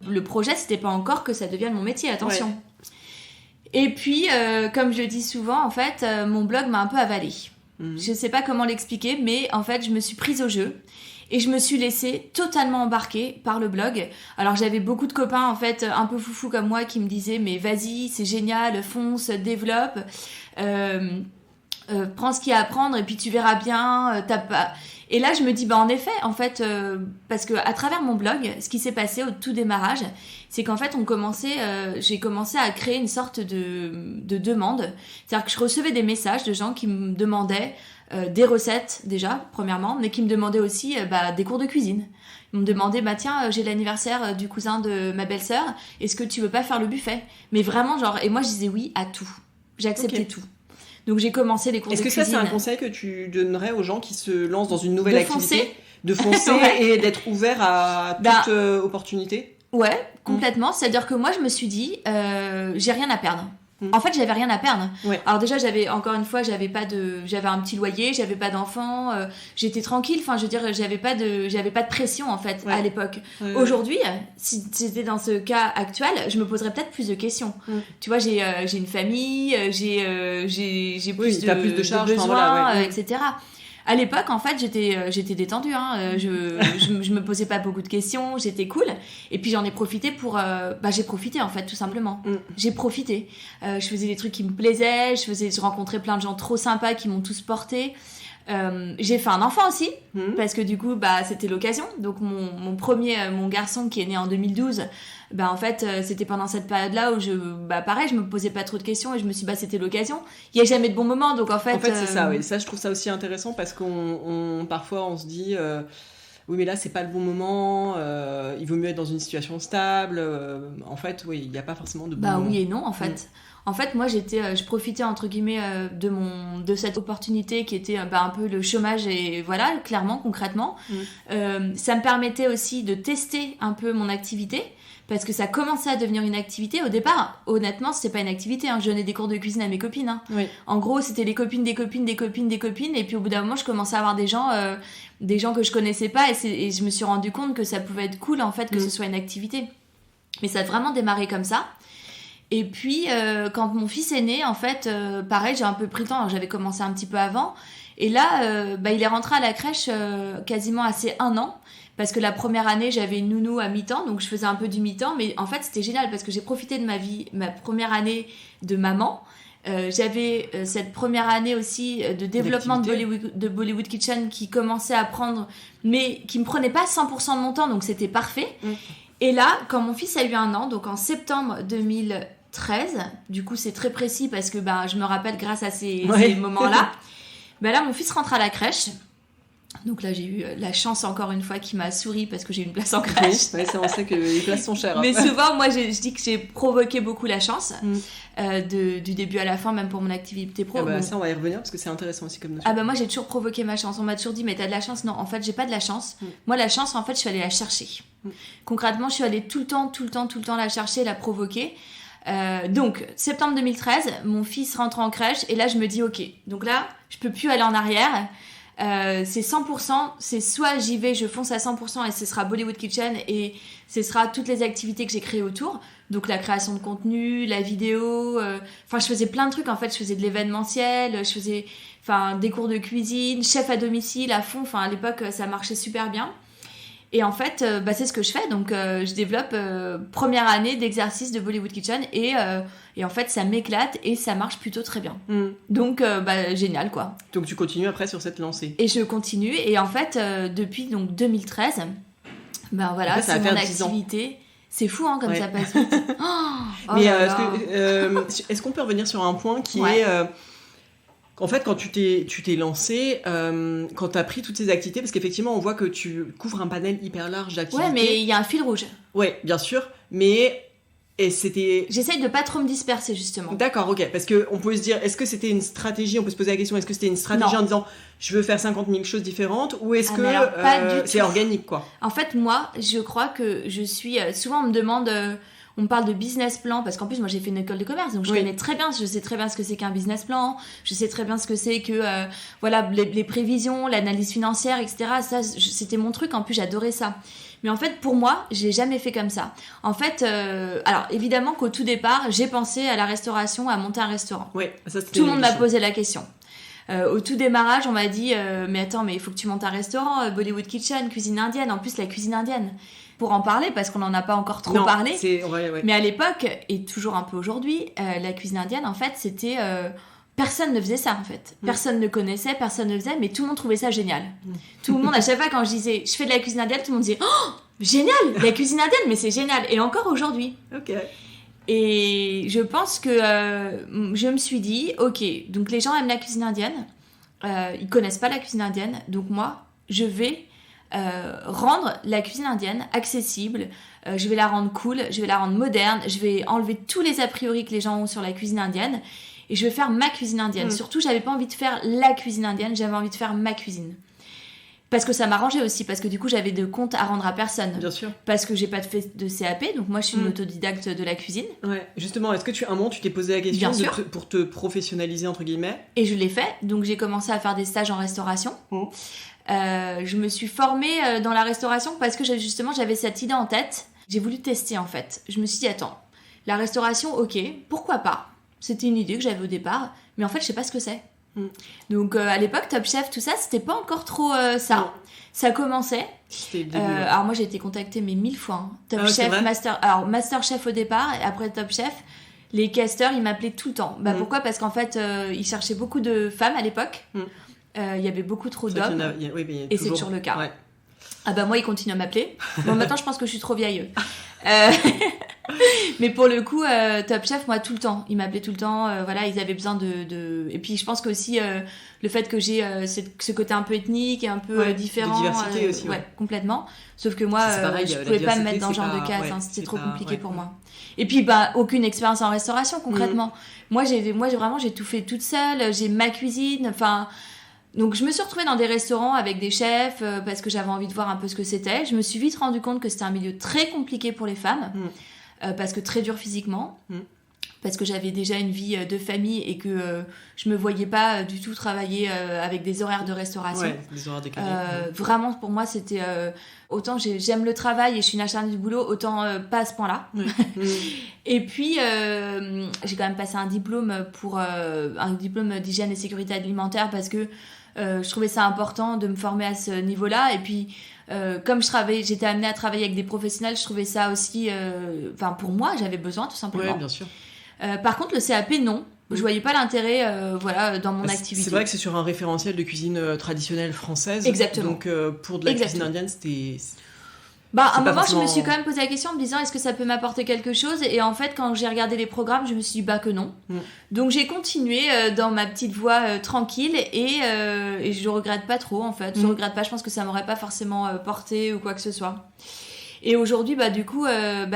Le projet, c'était pas encore que ça devienne mon métier, attention. Ouais. Et puis, comme je le dis souvent, en fait, mon blog m'a un peu avalée. Je sais pas comment l'expliquer, mais en fait, je me suis prise au jeu. Et je me suis laissée totalement embarquer par le blog. Alors, j'avais beaucoup de copains, en fait, un peu foufous comme moi, qui me disaient, mais vas-y, c'est génial, fonce, développe. Prends ce qu'il y a à prendre et puis tu verras bien, Et là, je me dis, en effet, en fait, parce que à travers mon blog, ce qui s'est passé au tout démarrage, c'est qu'en fait, j'ai commencé à créer une sorte de demande. C'est-à-dire que je recevais des messages de gens qui me demandaient des recettes, déjà, premièrement, mais qui me demandaient aussi des cours de cuisine. Ils me demandaient, tiens, j'ai l'anniversaire du cousin de ma belle-sœur, est-ce que tu veux pas faire le buffet ? Mais vraiment, et moi, je disais oui à tout. J'acceptais tout. Donc j'ai commencé les cours de cuisine.
Est-ce que ça, c'est un conseil que tu donnerais aux gens qui se lancent dans une nouvelle activité ? De foncer et d'être ouvert à toute opportunité ?
Ouais, complètement. C'est-à-dire que moi, je me suis dit, j'ai rien à perdre. En fait, j'avais rien à perdre. Ouais. Alors déjà, j'avais un petit loyer, j'avais pas d'enfants, j'étais tranquille. Enfin, je veux dire, j'avais pas de pression en fait à l'époque. Aujourd'hui, si j'étais dans ce cas actuel, je me poserais peut-être plus de questions. Tu vois, j'ai une famille, j'ai plus de charges, besoins, etc. À l'époque, en fait, j'étais détendue. Je me posais pas beaucoup de questions, j'étais cool. Et puis j'en ai profité j'ai profité en fait, tout simplement. J'ai profité. Je faisais des trucs qui me plaisaient. Je rencontrais plein de gens trop sympas qui m'ont tous porté. J'ai fait un enfant aussi parce que du coup, c'était l'occasion. Donc mon garçon qui est né en 2012. En fait, c'était pendant cette période-là où je me posais pas trop de questions et je me suis dit, c'était l'occasion. Il y a jamais de bon moment, donc en fait...
c'est ça, oui. Ça, je trouve ça aussi intéressant parce parfois, on se dit, oui, mais là, c'est pas le bon moment, il vaut mieux être dans une situation stable. En fait, oui, il n'y a pas forcément de bon moment.
Oui et non, en fait. En fait, moi, je profitais, entre guillemets, de cette opportunité qui était un peu le chômage et voilà, clairement, concrètement. Ça me permettait aussi de tester un peu mon activité. Parce que ça commençait à devenir une activité. Au départ, honnêtement, c'était pas une activité. Je donnais des cours de cuisine à mes copines. Oui. En gros, c'était les copines des copines, des copines, des copines. Et puis au bout d'un moment, je commençais à avoir des gens que je connaissais pas. Et je me suis rendu compte que ça pouvait être cool, en fait, que ce soit une activité. Mais ça a vraiment démarré comme ça. Et puis, quand mon fils est né, en fait, pareil, j'ai un peu pris le temps. Alors, j'avais commencé un petit peu avant. Et là, il est rentré à la crèche quasiment à ses 1 an. Parce que la première année, j'avais une nounou à mi-temps, donc je faisais un peu du mi-temps. Mais en fait, c'était génial parce que j'ai profité de ma première année de maman. J'avais cette première année aussi de développement de Bollywood Kitchen qui commençait à prendre, mais qui me prenait pas 100% de mon temps, donc c'était parfait. Et là, quand mon fils a eu 1 an, donc en septembre 2013, du coup c'est très précis parce que je me rappelle grâce à ces moments-là, là mon fils rentre à la crèche. Donc là, j'ai eu la chance encore une fois qui m'a souri parce que j'ai une place en crèche.
Oui, on sait que les places sont chères.
Mais souvent, moi, je dis que j'ai provoqué beaucoup la chance du début à la fin, même pour mon activité pro.
Ça, on va y revenir parce que c'est intéressant aussi comme notion.
Moi, j'ai toujours provoqué ma chance. On m'a toujours dit, mais t'as de la chance. Non, en fait, j'ai pas de la chance. Moi, la chance, en fait, je suis allée la chercher. Concrètement, je suis allée tout le temps la chercher, la provoquer. Donc, septembre 2013, mon fils rentre en crèche et là, je me dis, ok, donc là, je peux plus aller en arrière. C'est 100%, c'est soit j'y vais, je fonce à 100% et ce sera Bollywood Kitchen et ce sera toutes les activités que j'ai créées autour, Donc la création de contenu, la vidéo, je faisais plein de trucs en fait, je faisais de l'événementiel, je faisais des cours de cuisine, chef à domicile à fond, à l'époque ça marchait super bien. Et en fait, c'est ce que je fais, donc je développe première année d'exercice de Bollywood Kitchen et en fait ça m'éclate et ça marche plutôt très bien. Donc génial quoi.
Donc tu continues après sur cette lancée.
Et je continue et en fait depuis donc 2013, voilà, c'est mon activité. C'est fou, hein, comme ça passe vite.
Mais est-ce qu'on peut revenir sur un point qui est... en fait, quand tu t'es lancé, quand tu as pris toutes ces activités, parce qu'effectivement, on voit que tu couvres un panel hyper large d'activités.
Ouais, mais il y a un fil rouge.
Ouais, bien sûr. Mais... Et c'était...
J'essaye de pas trop me disperser, justement.
D'accord, ok. Parce qu'on peut se dire, est-ce que c'était une stratégie, on peut se poser la question, est-ce que c'était une stratégie en disant, je veux faire 50 000 choses différentes, ou est-ce que c'est organique, quoi?
En fait, moi, je crois que je suis... souvent, on me demande... on me parle de business plan, parce qu'en plus, moi, j'ai fait une école de commerce, donc je connais très bien, je sais très bien ce que c'est qu'un business plan, je sais très bien ce que c'est que, les prévisions, l'analyse financière, etc. Ça, c'était mon truc, en plus, j'adorais ça. Mais en fait, pour moi, je l'ai jamais fait comme ça. En fait, alors, évidemment qu'au tout départ, j'ai pensé à la restauration, à monter un restaurant.
Oui, ça, c'était
tout le monde m'a posé la question. Au tout démarrage, on m'a dit mais attends, mais il faut que tu montes un restaurant, Bollywood Kitchen, cuisine indienne. En plus, la cuisine indienne. Pour en parler, parce qu'on n'en a pas encore trop parlé. Mais à l'époque, et toujours un peu aujourd'hui, la cuisine indienne, en fait, c'était... personne ne faisait ça, en fait. Personne ne connaissait, personne ne faisait, mais tout le monde trouvait ça génial. Tout le monde, à chaque fois, quand je disais « je fais de la cuisine indienne », tout le monde disait « oh, génial, la cuisine indienne, mais c'est génial !» Et encore aujourd'hui.
Ok.
Et je pense que je me suis dit « ok, donc les gens aiment la cuisine indienne, ils connaissent pas la cuisine indienne, donc moi, je vais... rendre la cuisine indienne accessible, je vais la rendre cool, je vais la rendre moderne, je vais enlever tous les a priori que les gens ont sur la cuisine indienne et je vais faire ma cuisine indienne. Surtout, j'avais pas envie de faire la cuisine indienne, j'avais envie de faire ma cuisine. Parce que ça m'arrangeait aussi, parce que du coup, j'avais de comptes à rendre à personne.
Bien sûr.
Parce que j'ai pas fait de CAP, donc moi, je suis une autodidacte de la cuisine.
Ouais. Justement, est-ce que un moment, tu t'es posé la question pour te professionnaliser, entre guillemets?
Et je l'ai fait, donc j'ai commencé à faire des stages en restauration. Je me suis formée dans la restauration parce que justement j'avais cette idée en tête. J'ai voulu tester en fait. Je me suis dit attends, la restauration, ok, pourquoi pas? C'était une idée que j'avais au départ, mais en fait je sais pas ce que c'est. Donc à l'époque Top Chef, tout ça, c'était pas encore trop ça. Non. Ça commençait.
C'était le début.
Alors moi j'ai été contactée mais 1000 fois. Top Chef, Master Chef au départ et après Top Chef. Les casteurs ils m'appelaient tout le temps. Pourquoi? Parce qu'en fait ils cherchaient beaucoup de femmes à l'époque. Il y avait beaucoup trop d'hommes et c'est toujours le cas. Ouais. Moi ils continuent à m'appeler. Bon, maintenant je pense que je suis trop vieille. Mais pour le coup Top Chef, moi tout le temps ils m'appelaient tout le temps, ils avaient besoin de... Et puis je pense qu'aussi le fait que j'ai ce côté un peu ethnique et un peu différent,
de diversité aussi,
complètement. Sauf que moi je pouvais pas me mettre dans ce genre de case, c'était trop compliqué pour moi. Et puis aucune expérience en restauration concrètement. Moi j'ai tout fait toute seule, j'ai ma cuisine, donc je me suis retrouvée dans des restaurants avec des chefs parce que j'avais envie de voir un peu ce que c'était. Je me suis vite rendu compte que c'était un milieu très compliqué pour les femmes parce que très dur physiquement, parce que j'avais déjà une vie de famille et que je me voyais pas du tout travailler avec des horaires de restauration.
Ouais, des horaires décalés.
Vraiment pour moi c'était autant j'aime le travail et je suis une acharnée du boulot, autant pas à ce point-là. Et puis j'ai quand même passé un diplôme d'hygiène et sécurité alimentaire parce que je trouvais ça important de me former à ce niveau-là. Et puis comme j'étais amenée à travailler avec des professionnels, je trouvais ça aussi pour moi j'avais besoin tout simplement.
Ouais, bien sûr.
Par contre le CAP non, je voyais pas l'intérêt dans mon activité.
C'est vrai que c'est sur un référentiel de cuisine traditionnelle française.
Exactement.
Donc pour de la cuisine indienne c'était...
À un moment, je me suis quand même posé la question en me disant est-ce que ça peut m'apporter quelque chose? Et en fait, quand j'ai regardé les programmes, je me suis dit que non. Donc j'ai continué dans ma petite voie tranquille et je regrette pas trop en fait. Je regrette pas, je pense que ça m'aurait pas forcément porté ou quoi que ce soit. Et aujourd'hui, du coup,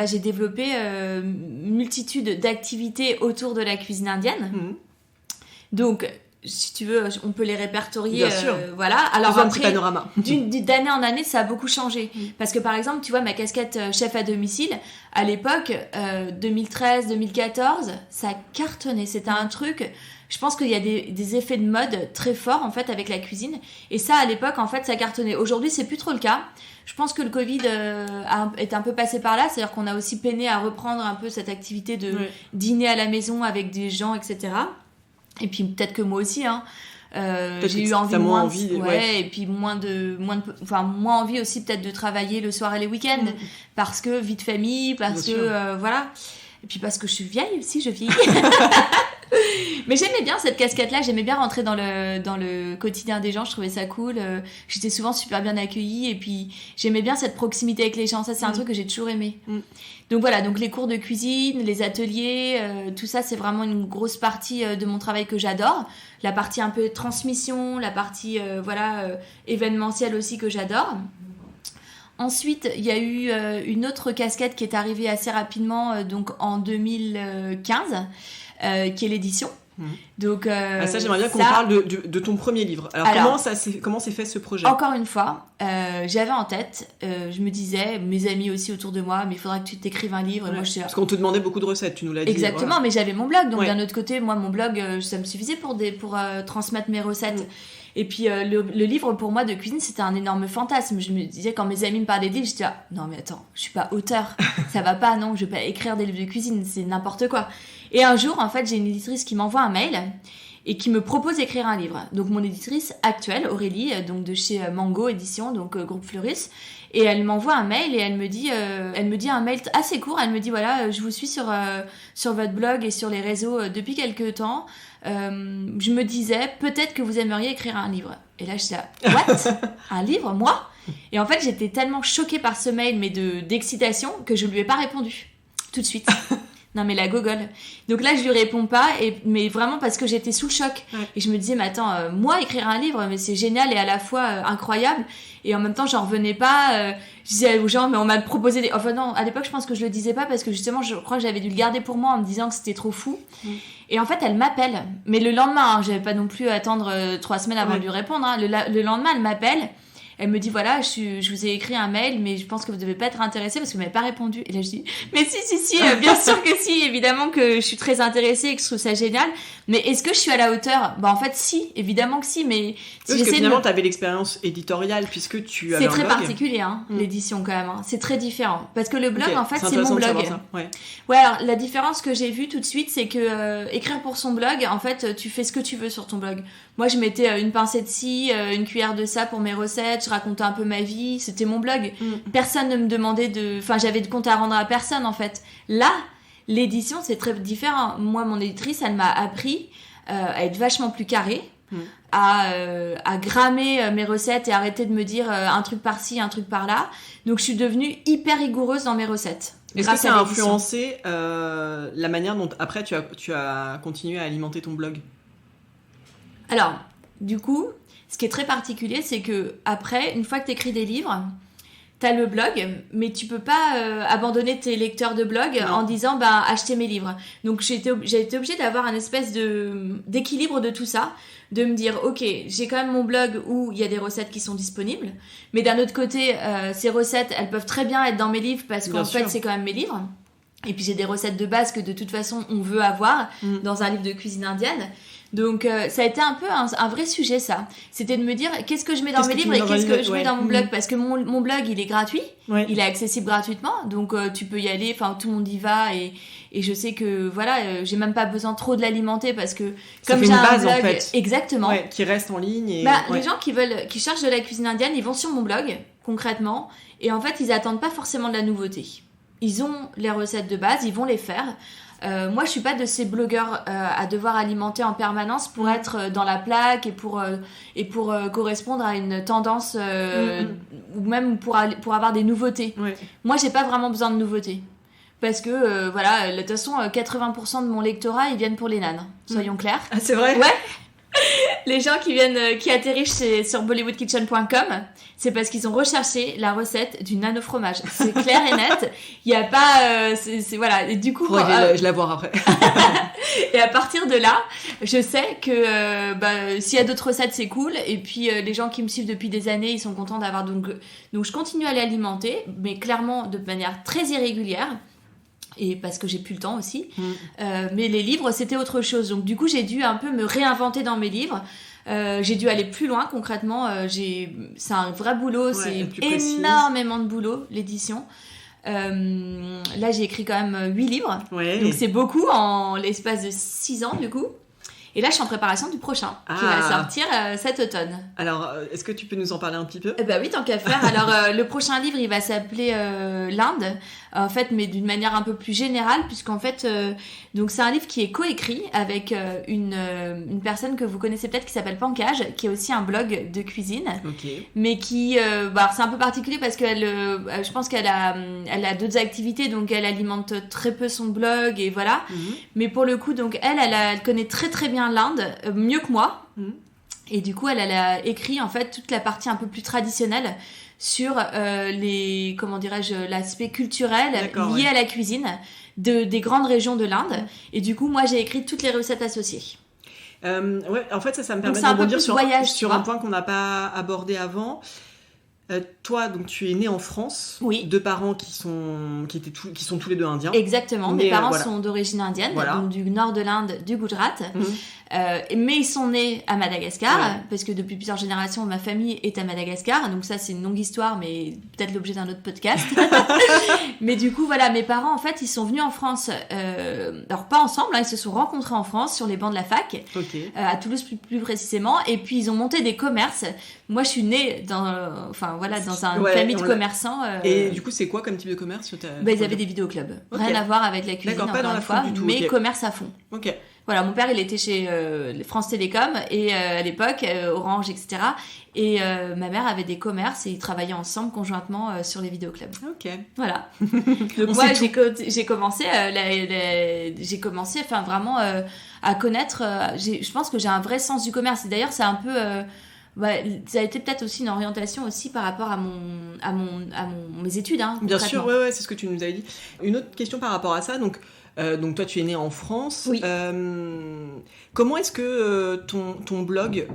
j'ai développé une multitude d'activités autour de la cuisine indienne. Donc... si tu veux, on peut les répertorier.
Bien sûr.
Voilà. Alors
un petit panorama.
D'année en année, ça a beaucoup changé. Parce que par exemple, tu vois, ma casquette chef à domicile, à l'époque, 2013, 2014, ça cartonnait. C'était un truc. je pense qu'il y a des effets de mode très forts en fait avec la cuisine. Et ça, à l'époque, en fait, ça cartonnait. Aujourd'hui, c'est plus trop le cas. Je pense que le Covid est un peu passé par là, c'est-à-dire qu'on a aussi peiné à reprendre un peu cette activité de dîner à la maison avec des gens, etc. Et puis peut-être que moi aussi, hein. J'ai eu envie moins et puis moins envie aussi peut-être de travailler le soir et les week-ends parce que vie de famille, parce que voilà, et puis parce que je suis vieille aussi, je vieillis. Mais j'aimais bien cette casquette-là, j'aimais bien rentrer dans le quotidien des gens, je trouvais ça cool, j'étais souvent super bien accueillie et puis j'aimais bien cette proximité avec les gens, ça c'est un truc que j'ai toujours aimé. Donc voilà, donc les cours de cuisine, les ateliers, tout ça c'est vraiment une grosse partie de mon travail que j'adore, la partie un peu transmission, la partie événementielle aussi que j'adore. Ensuite, il y a eu une autre casquette qui est arrivée assez rapidement, donc en 2015, qui est l'édition. Donc,
ça, j'aimerais bien qu'on parle de ton premier livre. Alors comment s'est fait ce projet ?
Encore une fois, j'avais en tête, je me disais, mes amis aussi autour de moi, mais il faudra que tu t'écrives un livre. Et moi,
parce qu'on te demandait beaucoup de recettes, tu nous l'as dit.
Exactement, voilà. Mais j'avais mon blog, donc d'un autre côté, moi, mon blog, ça me suffisait pour transmettre mes recettes. Et puis le livre pour moi de cuisine c'était un énorme fantasme. Je me disais quand mes amis me parlaient de livres, j'étais non mais attends, je suis pas auteur, ça va pas, non, je vais pas écrire des livres de cuisine, c'est n'importe quoi. Et un jour en fait j'ai une éditrice qui m'envoie un mail et qui me propose d'écrire un livre. Donc mon éditrice actuelle, Aurélie, donc de chez Mango Édition, donc groupe Fleuris, et elle m'envoie un mail et elle me dit un mail assez court, elle me dit voilà, je vous suis sur votre blog et sur les réseaux depuis quelques temps. Je me disais peut-être que vous aimeriez écrire un livre. Et là je disais what ? Un livre, moi ? Et en fait j'étais tellement choquée par ce mail mais d'excitation que je lui ai pas répondu tout de suite. Non mais la gogole. Donc là je lui réponds pas mais vraiment parce que j'étais sous le choc. Et je me disais mais attends, moi écrire un livre mais c'est génial et à la fois incroyable et en même temps j'en revenais pas. Je disais aux gens mais on m'a proposé enfin non, à l'époque je pense que je le disais pas parce que justement je crois que j'avais dû le garder pour moi en me disant que c'était trop fou. Et en fait elle m'appelle mais le lendemain, hein, j'avais pas non plus à attendre 3 semaines avant de lui répondre, hein. Le lendemain elle m'appelle. Elle me dit voilà, je vous ai écrit un mail, mais je pense que vous devez pas être intéressé parce que vous m'avez pas répondu. Et là je dis mais si, bien sûr que si, évidemment que je suis très intéressée et que je trouve ça génial. Mais est-ce que je suis à la hauteur ? Bah en fait si, évidemment que si, mais
si parce que finalement tu avais l'expérience éditoriale puisque tu avais
c'est très particulier, hein, l'édition quand même. Hein. C'est très différent parce que le blog en fait c'est mon blog. Ouais, alors la différence que j'ai vue tout de suite, c'est que écrire pour son blog, en fait, tu fais ce que tu veux sur ton blog. Moi, je mettais une pincée de ci, une cuillère de ça pour mes recettes, je racontais un peu ma vie, c'était mon blog. Personne ne me demandait enfin, j'avais de compte à rendre à personne, en fait. Là, l'édition, c'est très différent. Moi, mon éditrice, elle m'a appris à être vachement plus carrée, à grammer mes recettes et arrêter de me dire un truc par-ci, un truc par-là. Donc, je suis devenue hyper rigoureuse dans mes recettes.
Est-ce que ça a influencé la manière dont, après, tu as continué à alimenter ton blog ?
Alors, du coup, ce qui est très particulier, c'est que après, une fois que tu écris des livres, tu as le blog, mais tu peux pas abandonner tes lecteurs de blog en disant achetez mes livres. Donc j'ai été obligée d'avoir un espèce d'équilibre de tout ça, de me dire ok, j'ai quand même mon blog où il y a des recettes qui sont disponibles, mais d'un autre côté, ces recettes, elles peuvent très bien être dans mes livres parce qu'en fait, c'est quand même mes livres. Et puis j'ai des recettes de base que de toute façon on veut avoir dans un livre de cuisine indienne. Donc ça a été un peu un vrai sujet ça. C'était de me dire qu'est-ce que je mets dans mes livres et qu'est-ce que je mets dans mon blog. Parce que mon blog il est gratuit, il est accessible gratuitement. Donc tu peux y aller, enfin tout le monde y va et je sais que voilà, j'ai même pas besoin trop de l'alimenter parce que
ça
comme
j'ai
un
base,
blog,
en fait.
exactement,
qui reste en ligne. Et...
les gens qui cherchent de la cuisine indienne, ils vont sur mon blog concrètement et en fait ils attendent pas forcément de la nouveauté. Ils ont les recettes de base, ils vont les faire. Moi, je suis pas de ces blogueurs à devoir alimenter en permanence pour être dans la plaque et pour correspondre à une tendance ou même pour avoir des nouveautés. Moi, j'ai pas vraiment besoin de nouveautés parce que voilà, de toute façon, 80% de mon lectorat ils viennent pour les nanes. Soyons clairs.
Ah, c'est vrai.
Ouais. Les gens qui atterrissent sur bollywoodkitchen.com, c'est parce qu'ils ont recherché la recette du nano fromage. C'est clair et net. Il y a pas, voilà. Et du coup,
je la voir après.
Et à partir de là, je sais que s'il y a d'autres recettes, c'est cool. Et puis les gens qui me suivent depuis des années, ils sont contents d'avoir donc je continue à l'alimenter, mais clairement de manière très irrégulière. Et parce que j'ai plus le temps aussi. Mais les livres, c'était autre chose. Donc du coup, j'ai dû un peu me réinventer dans mes livres. J'ai dû aller plus loin concrètement. C'est un vrai boulot, c'est énormément de boulot, l'édition. Là, j'ai écrit quand même 8 livres. Donc c'est beaucoup en l'espace de 6 ans du coup. Et là, je suis en préparation du prochain, qui va sortir cet automne.
Alors, est-ce que tu peux nous en parler un petit peu ?
Oui, tant qu'à faire. Alors, le prochain livre, il va s'appeler l'Inde, en fait, mais d'une manière un peu plus générale, puisqu'en fait, donc c'est un livre qui est coécrit avec une personne que vous connaissez peut-être qui s'appelle Pankaj, qui est aussi un blog de cuisine, mais qui, c'est un peu particulier parce qu'elle, je pense qu'elle a d'autres activités, donc elle alimente très peu son blog et voilà. Mais pour le coup, donc elle connaît très très bien l'Inde, mieux que moi. Et du coup, elle a écrit en fait toute la partie un peu plus traditionnelle sur l'aspect culturel lié à la cuisine des grandes régions de l'Inde. Et du coup, moi, j'ai écrit toutes les recettes associées.
En fait, ça me permet de rebondir sur un point qu'on n'a pas abordé avant. Toi, donc tu es née en France, deux parents qui sont tous les deux indiens.
Exactement, mes parents sont d'origine indienne, donc du nord de l'Inde, du Gujarat. Mais ils sont nés à Madagascar, parce que depuis plusieurs générations, ma famille est à Madagascar. Donc ça, c'est une longue histoire, mais peut-être l'objet d'un autre podcast. Mais du coup, voilà, mes parents, en fait, ils sont venus en France. Alors pas ensemble, ils se sont rencontrés en France sur les bancs de la fac, à Toulouse plus précisément. Et puis ils ont monté des commerces. Moi, je suis née dans une famille de commerçants.
Et du coup, c'est quoi comme type de commerce ?
Ils avaient des vidéoclubs. Rien à voir avec la cuisine,
pas dans la fois, du tout,
mais commerce à fond. Voilà, mon père, il était chez France Télécom et à l'époque, Orange, etc. Et ma mère avait des commerces et ils travaillaient ensemble conjointement sur les vidéoclubs. Voilà. Donc moi, j'ai commencé, vraiment à connaître. Je pense que j'ai un vrai sens du commerce. Et d'ailleurs, c'est un peu... ça a été peut-être aussi une orientation aussi par rapport à mes études.
Bien sûr, c'est ce que tu nous avais dit. Une autre question par rapport à ça, donc toi tu es née en France. Comment est-ce que ton blog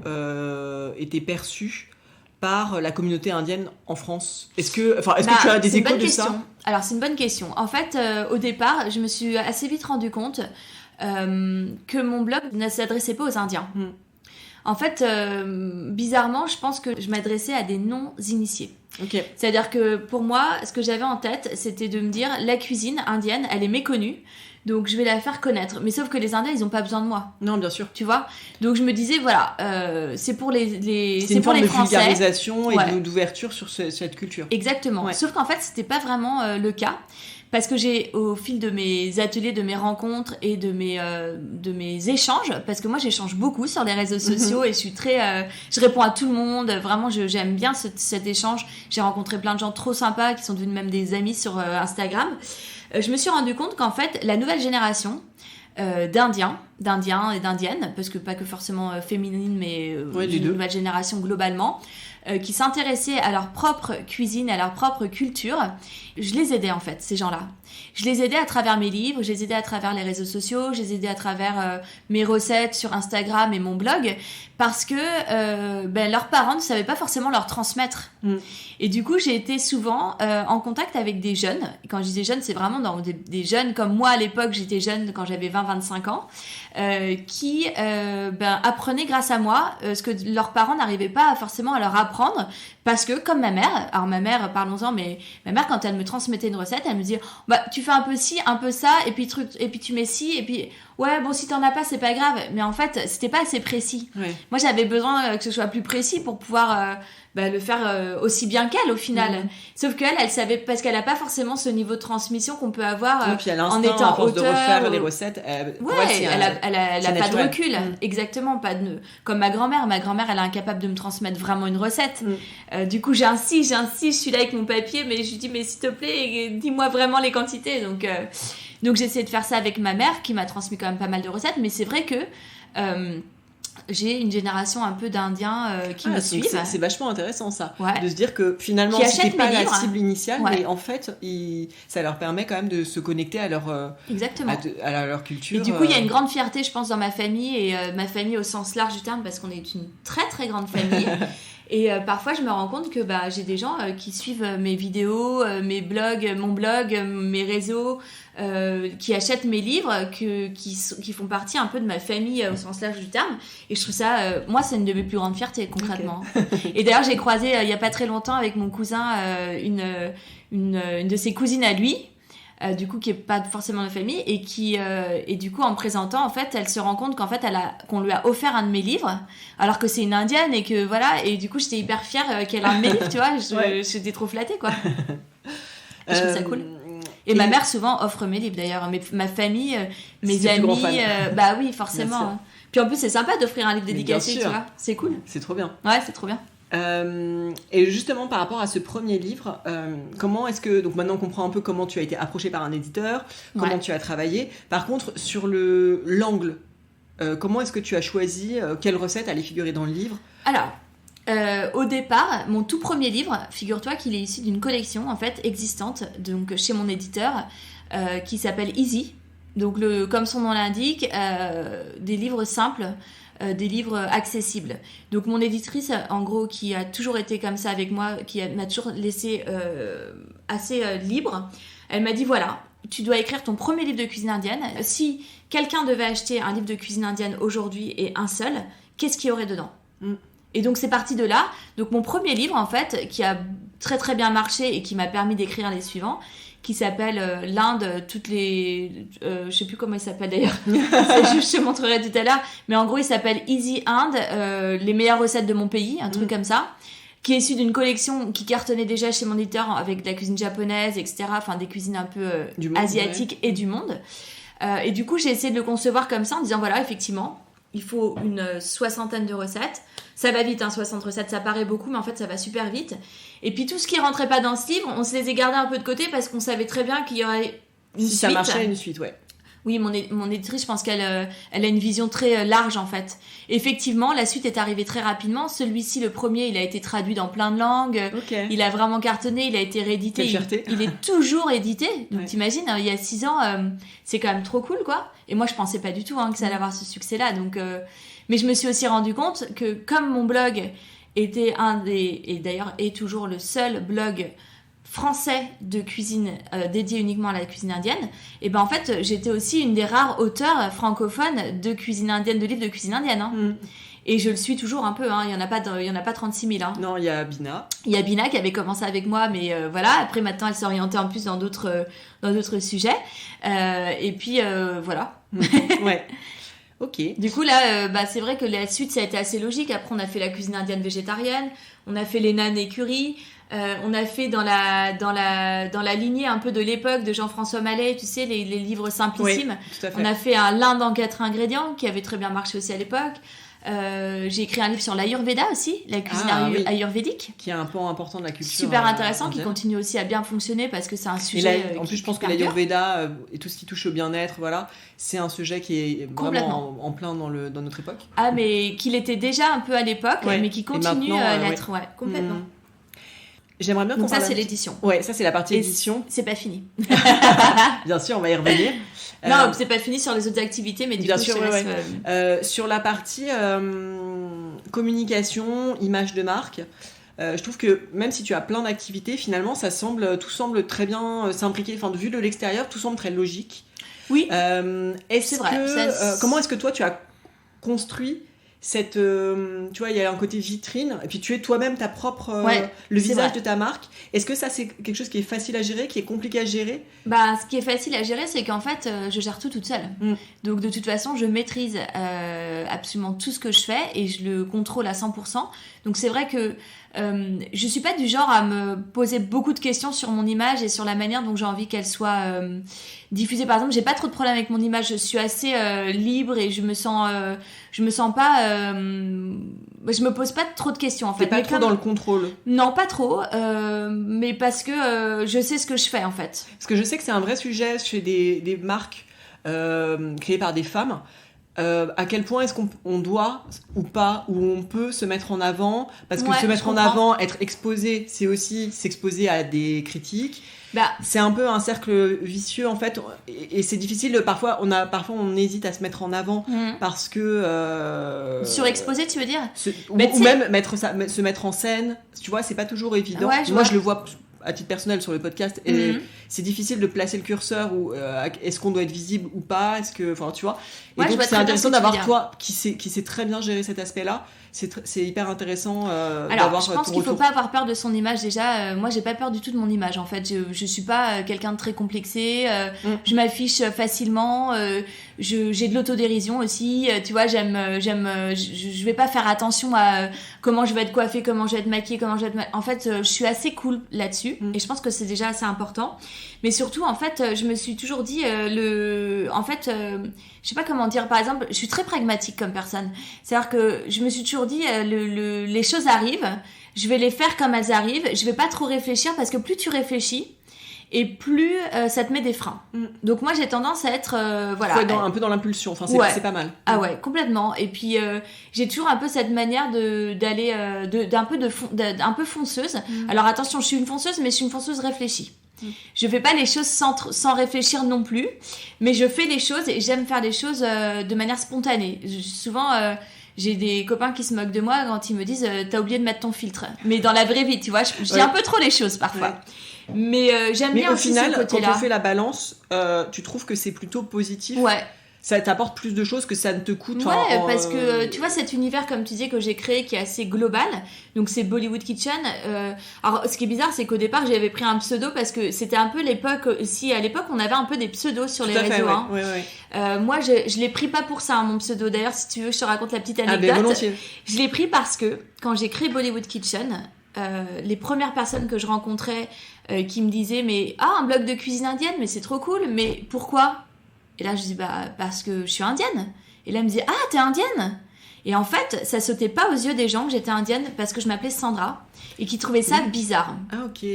était perçu par la communauté indienne en France ? Est-ce que tu as des échos de ça ?
Alors c'est une bonne question. En fait, au départ, je me suis assez vite rendu compte que mon blog ne s'adressait pas aux Indiens. En fait, bizarrement, je pense que je m'adressais à des non-initiés. C'est-à-dire que pour moi, ce que j'avais en tête, c'était de me dire la cuisine indienne, elle est méconnue, donc je vais la faire connaître. Mais sauf que les Indiens, ils n'ont pas besoin de moi.
Non, bien sûr.
Tu vois ? Donc je me disais, voilà, c'est pour les
c'est pour les Français. C'est une
vulgarisation
et d'ouverture sur cette culture.
Exactement. Sauf qu'en fait, c'était pas vraiment le cas. Parce que j'ai, au fil de mes ateliers, de mes rencontres et de mes échanges, parce que moi j'échange beaucoup sur les réseaux sociaux et je réponds à tout le monde, vraiment j'aime bien cet échange. J'ai rencontré plein de gens trop sympas qui sont devenus même des amis sur Instagram. Je me suis rendu compte qu'en fait la nouvelle génération d'Indiens et d'Indiennes, parce que pas que forcément féminine, mais une nouvelle génération globalement, qui s'intéressaient à leur propre cuisine, à leur propre culture, je les aidais en fait, ces gens-là. Je les aidais à travers mes livres, je les aidais à travers les réseaux sociaux, je les aidais à travers mes recettes sur Instagram et mon blog, parce que leurs parents ne savaient pas forcément leur transmettre. Et du coup, j'ai été souvent en contact avec des jeunes. Quand je disais jeunes, c'est vraiment des jeunes comme moi à l'époque, j'étais jeune quand j'avais 20-25 ans, qui apprenaient grâce à moi ce que leurs parents n'arrivaient pas forcément à leur apprendre, parce que comme ma mère, parlons-en, mais ma mère, quand elle me transmettait une recette, elle me disait tu fais un peu ci, un peu ça, et puis tu mets ci, et puis si t'en as pas, c'est pas grave. Mais en fait, c'était pas assez précis. Moi, j'avais besoin que ce soit plus précis pour pouvoir le faire aussi bien qu'elle au final. Sauf qu'elle, elle savait, parce qu'elle a pas forcément ce niveau de transmission qu'on peut avoir en étant auteur.
De refaire les recettes.
Elle a pas de recul. Exactement, comme ma grand-mère. Ma grand-mère, elle est incapable de me transmettre vraiment une recette. Du coup, j'insiste, je suis là avec mon papier, mais je lui dis, mais s'il te plaît, dis-moi vraiment les quantités. Donc j'ai essayé de faire ça avec ma mère, qui m'a transmis quand même pas mal de recettes, mais c'est vrai que j'ai une génération un peu d'Indiens qui me suivent.
C'est vachement intéressant ça, de se dire que finalement c'était pas la cible initiale, mais en fait ça leur permet quand même de se connecter à leur à leur culture.
Et du coup il y a une grande fierté, je pense, dans ma famille, et ma famille au sens large du terme, parce qu'on est une très très grande famille. Et parfois, je me rends compte que j'ai des gens qui suivent mes vidéos, mes blogs, mon blog, mes réseaux, qui achètent mes livres, qui font partie un peu de ma famille au sens large du terme. Et je trouve ça, moi, c'est une de mes plus grandes fiertés, concrètement. Okay. Et d'ailleurs, j'ai croisé, il n'y a pas très longtemps, avec mon cousin, une de ses cousines à lui, du coup qui est pas forcément de famille, et du coup en me présentant, en fait elle se rend compte qu'en fait qu'on lui a offert un de mes livres alors que c'est une indienne, et que voilà, et du coup j'étais hyper fière qu'elle ait un de mes livres, tu vois. J'étais trop flattée, quoi. Je trouve ça cool. Et ma mère souvent offre mes livres, d'ailleurs, ma famille, mes amis, bah oui, forcément. Puis en plus c'est sympa d'offrir un livre dédicacé, tu vois, c'est cool.
C'est trop bien.
Ouais, c'est trop bien.
Et justement par rapport à ce premier livre, comment est-ce que, donc maintenant on comprend un peu comment tu as été approchée par un éditeur, comment tu as travaillé. Par contre, sur l'angle, comment est-ce que tu as choisi quelle recette allait figurer dans le livre?
Alors, au départ, mon tout premier livre, figure-toi qu'il est issu d'une collection en fait existante, donc chez mon éditeur, qui s'appelle Easy. Donc comme son nom l'indique, des livres simples. Des livres accessibles. Donc mon éditrice, en gros, qui a toujours été comme ça avec moi, m'a toujours laissé assez libre, elle m'a dit, voilà, tu dois écrire ton premier livre de cuisine indienne. Si quelqu'un devait acheter un livre de cuisine indienne aujourd'hui, et un seul, qu'est-ce qu'il y aurait dedans ? Et donc c'est parti de là. Donc mon premier livre, en fait, qui a très très bien marché et qui m'a permis d'écrire les suivants, qui s'appelle l'Inde, toutes les... je sais plus comment il s'appelle d'ailleurs, je te montrerai tout à l'heure, mais en gros il s'appelle Easy Inde, les meilleures recettes de mon pays, un truc comme ça, qui est issu d'une collection qui cartonnait déjà chez mon éditeur avec de la cuisine japonaise, etc., enfin des cuisines un peu asiatiques et du monde. Et du coup j'ai essayé de le concevoir comme ça, en disant voilà, effectivement, il faut une 60aine de recettes. Ça va vite, 60 recettes, ça paraît beaucoup, mais en fait, ça va super vite. Et puis, tout ce qui rentrait pas dans ce livre, on se les a gardés un peu de côté parce qu'on savait très bien qu'il y aurait une suite.
Si ça marchait, une suite, ouais.
Oui, mon éditrice, je pense qu'elle a une vision très large, en fait. Effectivement, la suite est arrivée très rapidement. Celui-ci, le premier, il a été traduit dans plein de langues. Okay. Il a vraiment cartonné, il a été réédité.
Quelle fierté.
Il est toujours édité. Donc, t'imagines, il y a 6 ans, c'est quand même trop cool, quoi. Et moi, je pensais pas du tout que ça allait avoir ce succès-là. Donc... Mais je me suis aussi rendu compte que comme mon blog était et d'ailleurs est toujours le seul blog français de cuisine dédié uniquement à la cuisine indienne, et ben en fait j'étais aussi une des rares auteurs francophones de cuisine indienne, de livres de cuisine indienne. Et je le suis toujours un peu, il y en a pas 36 000.
Non, il y a Bina.
Il y a Bina qui avait commencé avec moi, mais voilà. Après, maintenant, elle s'est orientée en plus dans d'autres sujets. Et puis voilà.
Ouais. Ok.
Du coup là, c'est vrai que la suite ça a été assez logique. Après on a fait la cuisine indienne végétarienne, on a fait les nanes et curry, on a fait dans la lignée un peu de l'époque de Jean-François Mallet, tu sais, les livres simplissimes.
Oui, tout à fait.
On a fait un l'Inde en 4 ingrédients qui avait très bien marché aussi à l'époque. J'ai écrit un livre sur l'Ayurveda aussi, la cuisine ayurvédique,
qui est un pan important de la culture.
Super intéressant, indienne. Qui continue aussi à bien fonctionner parce que c'est un sujet.
En plus, je pense que l'Ayurveda et tout ce qui touche au bien-être, voilà, c'est un sujet qui est vraiment en plein dans notre époque.
Ah, mais qu'il était déjà un peu à l'époque, mais qui continue à l'être, complètement.
J'aimerais bien qu'on
Donc
parle.
Ça, c'est l'édition.
Ouais, ça, c'est la partie édition.
C'est pas fini.
Bien sûr, on va y revenir.
Non, c'est pas fini sur les autres activités, mais du coup, je te laisse...
sur la partie communication, image de marque, je trouve que même si tu as plein d'activités, finalement, tout semble très bien s'imbriquer. Enfin, vu de l'extérieur, tout semble très logique.
Oui,
c'est vrai. Comment est-ce que toi, tu as construit cette, tu vois, il y a un côté vitrine, et puis tu es toi-même ta propre, le visage de ta marque. Est-ce que ça, c'est quelque chose qui est facile à gérer, qui est compliqué à gérer ?
Ce qui est facile à gérer, c'est qu'en fait, je gère tout toute seule. Donc, de toute façon, je maîtrise absolument tout ce que je fais et je le contrôle à 100%. Donc, c'est vrai que je suis pas du genre à me poser beaucoup de questions sur mon image et sur la manière dont j'ai envie qu'elle soit diffusée. Par exemple, j'ai pas trop de problème avec mon image. Je suis assez libre et je me sens pas, je me pose pas trop de questions en fait.
T'es pas trop dans le contrôle?
Non, pas trop, mais parce que je sais ce que je fais en fait.
Parce que je sais que c'est un vrai sujet chez des marques créées par des femmes. à quel point est-ce qu'on doit ou pas, ou on peut se mettre en avant, parce que se mettre en avant, être exposé, c'est aussi s'exposer à des critiques. C'est un peu un cercle vicieux en fait, et c'est difficile. Parfois on hésite à se mettre en avant parce que
surexposé, tu veux dire,
ou même se mettre en scène, tu vois, c'est pas toujours évident. Moi je le vois à titre personnel sur le podcast, et c'est difficile de placer le curseur, ou est-ce qu'on doit être visible ou pas, est-ce que, enfin tu vois, et donc c'est intéressant d'avoir toi qui sait très bien gérer cet aspect-là. C'est hyper intéressant d'avoir.
Je pense qu'il faut pas avoir peur de son image déjà. Moi, j'ai pas peur du tout de mon image. En fait, je suis pas quelqu'un de très complexé. Je m'affiche facilement. J'ai de l'autodérision aussi. Tu vois, je vais pas faire attention à comment je vais être coiffée, comment je vais être maquillée, En fait, je suis assez cool là-dessus, et je pense que c'est déjà assez important. Mais surtout, en fait, je me suis toujours dit je sais pas comment dire. Par exemple, je suis très pragmatique comme personne. C'est-à-dire que je me suis toujours dit, les choses arrivent, je vais les faire comme elles arrivent, je vais pas trop réfléchir, parce que plus tu réfléchis, et plus ça te met des freins. Donc moi j'ai tendance à être
faut être un peu dans l'impulsion, enfin c'est pas mal.
Ah ouais, complètement. Et puis j'ai toujours un peu cette manière d'aller d'un peu fonceuse. Alors attention, je suis une fonceuse, mais je suis une fonceuse réfléchie. Je fais pas les choses sans réfléchir non plus, mais je fais les choses, et j'aime faire les choses de manière spontanée. Souvent j'ai des copains qui se moquent de moi quand ils me disent t'as oublié de mettre ton filtre. Mais dans la vraie vie, tu vois, je dis un peu trop les choses parfois. Mais j'aime bien aussi ce côté-là. Mais au final,
quand on fait la balance, tu trouves que c'est plutôt positif. Ça t'apporte plus de choses que ça ne te coûte.
Parce que tu vois, cet univers, comme tu disais, que j'ai créé, qui est assez global, donc c'est Bollywood Kitchen. Alors ce qui est bizarre, c'est qu'au départ j'avais pris un pseudo, parce que c'était un peu l'époque, si à l'époque on avait un peu des pseudos sur les réseaux. Moi je l'ai pris pas pour ça, mon pseudo. D'ailleurs, si tu veux, je te raconte la petite anecdote. Je l'ai pris parce que quand j'ai créé Bollywood Kitchen, les premières personnes que je rencontrais qui me disaient mais un blog de cuisine indienne, mais c'est trop cool, mais pourquoi? Et là je dis parce que je suis indienne. Et là elle me dit t'es indienne? Et en fait ça sautait pas aux yeux des gens que j'étais indienne, parce que je m'appelais Sandra, et qui trouvaient ça bizarre.
Ok.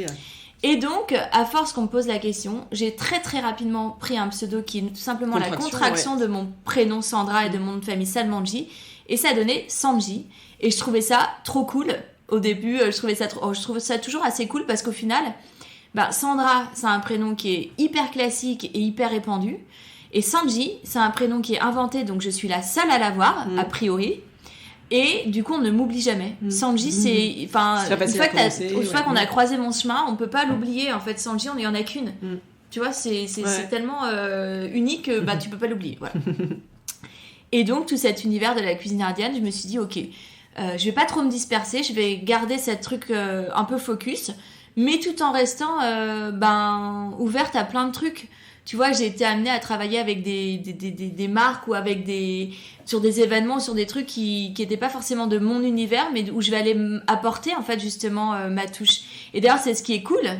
Et donc à force qu'on me pose la question, j'ai très très rapidement pris un pseudo qui est tout simplement la contraction de mon prénom Sandra et de mon nom de famille Salmanji, et ça a donné Sanji. Et je trouvais ça trop cool. Au début, je trouve ça toujours assez cool, parce qu'au final, Sandra, c'est un prénom qui est hyper classique et hyper répandu. Et Sanji, c'est un prénom qui est inventé, donc je suis la seule à l'avoir, a priori. Et du coup, on ne m'oublie jamais. Sanji, c'est... Enfin, une fois qu'on a croisé mon chemin, on peut pas l'oublier. En fait, Sanji, il y en a qu'une. Tu vois, c'est tellement unique que tu peux pas l'oublier. Voilà. Et donc, tout cet univers de la cuisine indienne, je me suis dit, ok, je vais pas trop me disperser, je vais garder ce truc un peu focus, mais tout en restant ouverte à plein de trucs. Tu vois, j'ai été amenée à travailler avec des marques, ou sur des événements, sur des trucs qui étaient pas forcément de mon univers, mais où je vais aller apporter en fait justement ma touche. Et d'ailleurs, c'est ce qui est cool,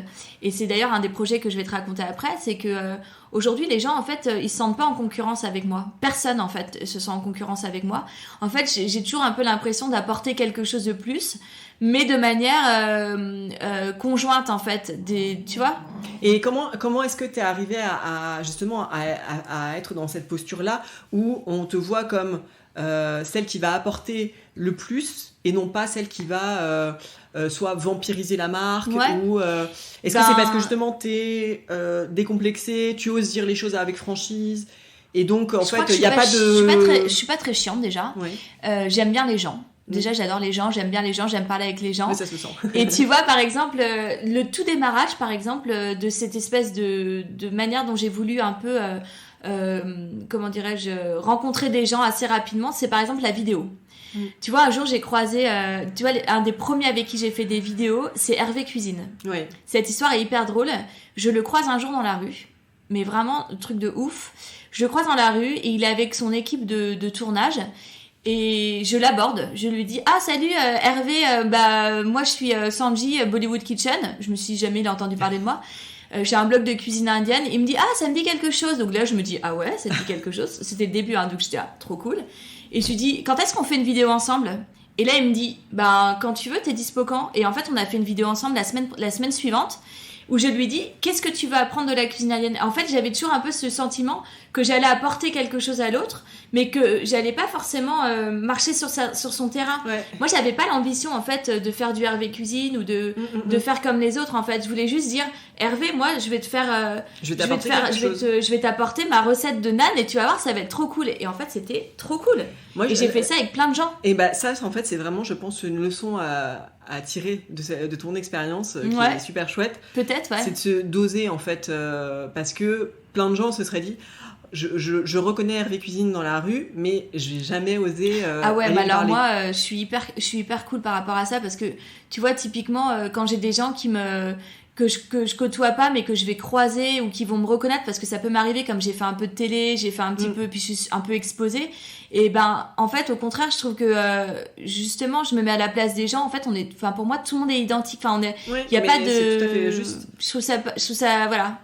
et c'est d'ailleurs un des projets que je vais te raconter après, c'est que aujourd'hui les gens en fait ils se sentent pas en concurrence avec moi. Personne en fait se sent en concurrence avec moi. En fait, j'ai toujours un peu l'impression d'apporter quelque chose de plus, mais de manière conjointe en fait, tu vois.
Et comment est-ce que tu es arrivée à justement à être dans cette posture-là où on te voit comme celle qui va apporter le plus, et non pas celle qui va soit vampiriser la marque, ou est-ce que c'est parce que justement t'es décomplexée, tu oses dire les choses avec franchise, et donc en fait il n'y a pas de...
Je suis pas très chiante déjà. J'aime bien les gens. Déjà, j'adore les gens, j'aime bien les gens, j'aime parler avec les gens.
Oui, ça se sent.
Et tu vois, par exemple, le tout démarrage, par exemple, de cette espèce de manière dont j'ai voulu un peu, comment dirais-je, rencontrer des gens assez rapidement, c'est par exemple la vidéo. Tu vois, un jour, j'ai croisé, tu vois, un des premiers avec qui j'ai fait des vidéos, c'est Hervé Cuisine. Cette histoire est hyper drôle. Je le croise un jour dans la rue, mais vraiment, truc de ouf. Je le croise dans la rue, et il est avec son équipe de tournage. Et je l'aborde, je lui dis salut Hervé, moi je suis Sanji Bollywood Kitchen. Je me suis jamais entendu parler de moi. J'ai un blog de cuisine indienne. Il me dit ça me dit quelque chose. Donc là je me dis ouais, ça me dit quelque chose. C'était le début, donc j'étais trop cool. Et je lui dis quand est-ce qu'on fait une vidéo ensemble? Et là il me dit quand tu veux, t'es dispo quand? Et en fait on a fait une vidéo ensemble la semaine suivante, où je lui dis qu'est-ce que tu vas apprendre de la cuisine indienne. En fait, j'avais toujours un peu ce sentiment que j'allais apporter quelque chose à l'autre, mais que j'allais pas forcément marcher sur son terrain.
Ouais.
Moi, j'avais pas l'ambition en fait de faire du Hervé Cuisine ou de faire comme les autres. En fait, je voulais juste dire Hervé, moi, je vais te faire, je vais t'apporter ma recette de naan et tu vas voir, ça va être trop cool. Et en fait, c'était trop cool. Moi, j'ai fait ça avec plein de gens.
Et bah ça, en fait, c'est vraiment, je pense, une leçon à tirer de ton expérience qui est super chouette.
Peut-être, ouais.
C'est de se doser en fait, parce que plein de gens se seraient dit. Je reconnais Hervé Cuisine dans la rue, mais je vais jamais osé.
Ah ouais, bah alors moi, je suis hyper cool par rapport à ça parce que tu vois, typiquement, quand j'ai des gens que je côtoie pas, mais que je vais croiser ou qui vont me reconnaître parce que ça peut m'arriver, comme j'ai fait un peu de télé, j'ai fait un petit peu, puis je suis un peu exposée. Et ben, en fait, au contraire, je trouve que justement, je me mets à la place des gens. En fait, pour moi, tout le monde est identique. Enfin, il y a pas de.
C'est tout à fait juste.
Je trouve ça, voilà.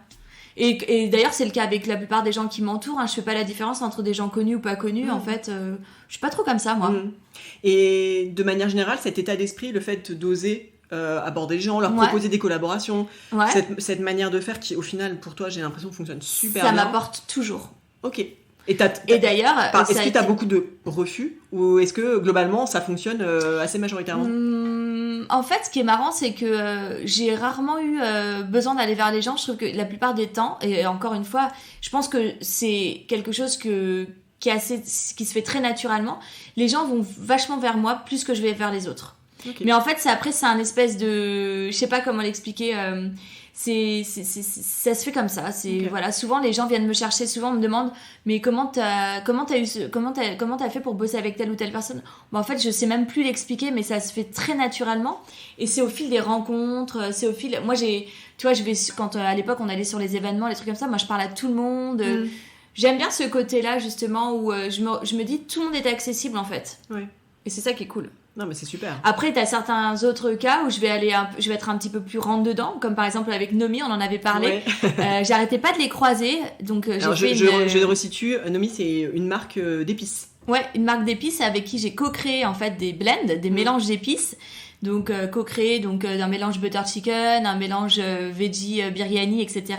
Et d'ailleurs, c'est le cas avec la plupart des gens qui m'entourent. Hein. Je fais pas la différence entre des gens connus ou pas connus. En fait, je suis pas trop comme ça, moi.
Et de manière générale, cet état d'esprit, le fait d'oser aborder les gens, leur proposer des collaborations, cette manière de faire qui, au final, pour toi, j'ai l'impression, fonctionne super bien.
Ça m'apporte toujours.
Ok.
Et d'ailleurs,
est-ce que tu as beaucoup de refus ou est-ce que globalement ça fonctionne assez majoritairement?
En fait, ce qui est marrant, c'est que j'ai rarement eu besoin d'aller vers les gens. Je trouve que la plupart des temps, et encore une fois, je pense que c'est quelque chose qui se fait très naturellement. Les gens vont vachement vers moi plus que je vais vers les autres. Okay. Mais en fait, c'est un espèce de, je sais pas comment l'expliquer. Ça se fait comme ça. Voilà. Souvent, les gens viennent me chercher. Souvent, on me demande, mais comment t'as fait pour bosser avec telle ou telle personne? En fait, je sais même plus l'expliquer, mais ça se fait très naturellement. Et c'est au fil des rencontres. Moi, tu vois, quand à l'époque on allait sur les événements, les trucs comme ça. Moi, je parle à tout le monde. J'aime bien ce côté-là justement où je me dis tout le monde est accessible en fait.
Ouais.
Et c'est ça qui est cool.
Non, mais c'est super.
Après, t'as certains autres cas où je vais être un petit peu plus rentre dedans, comme par exemple avec Nomi, on en avait parlé. Ouais. J'arrêtais pas de les croiser, donc
je resitue. Nomi, c'est une marque d'épices.
Ouais, une marque d'épices avec qui j'ai co-créé en fait des blends, des mélanges d'épices. Donc co-créé d'un mélange butter chicken, un mélange veggie biryani, etc.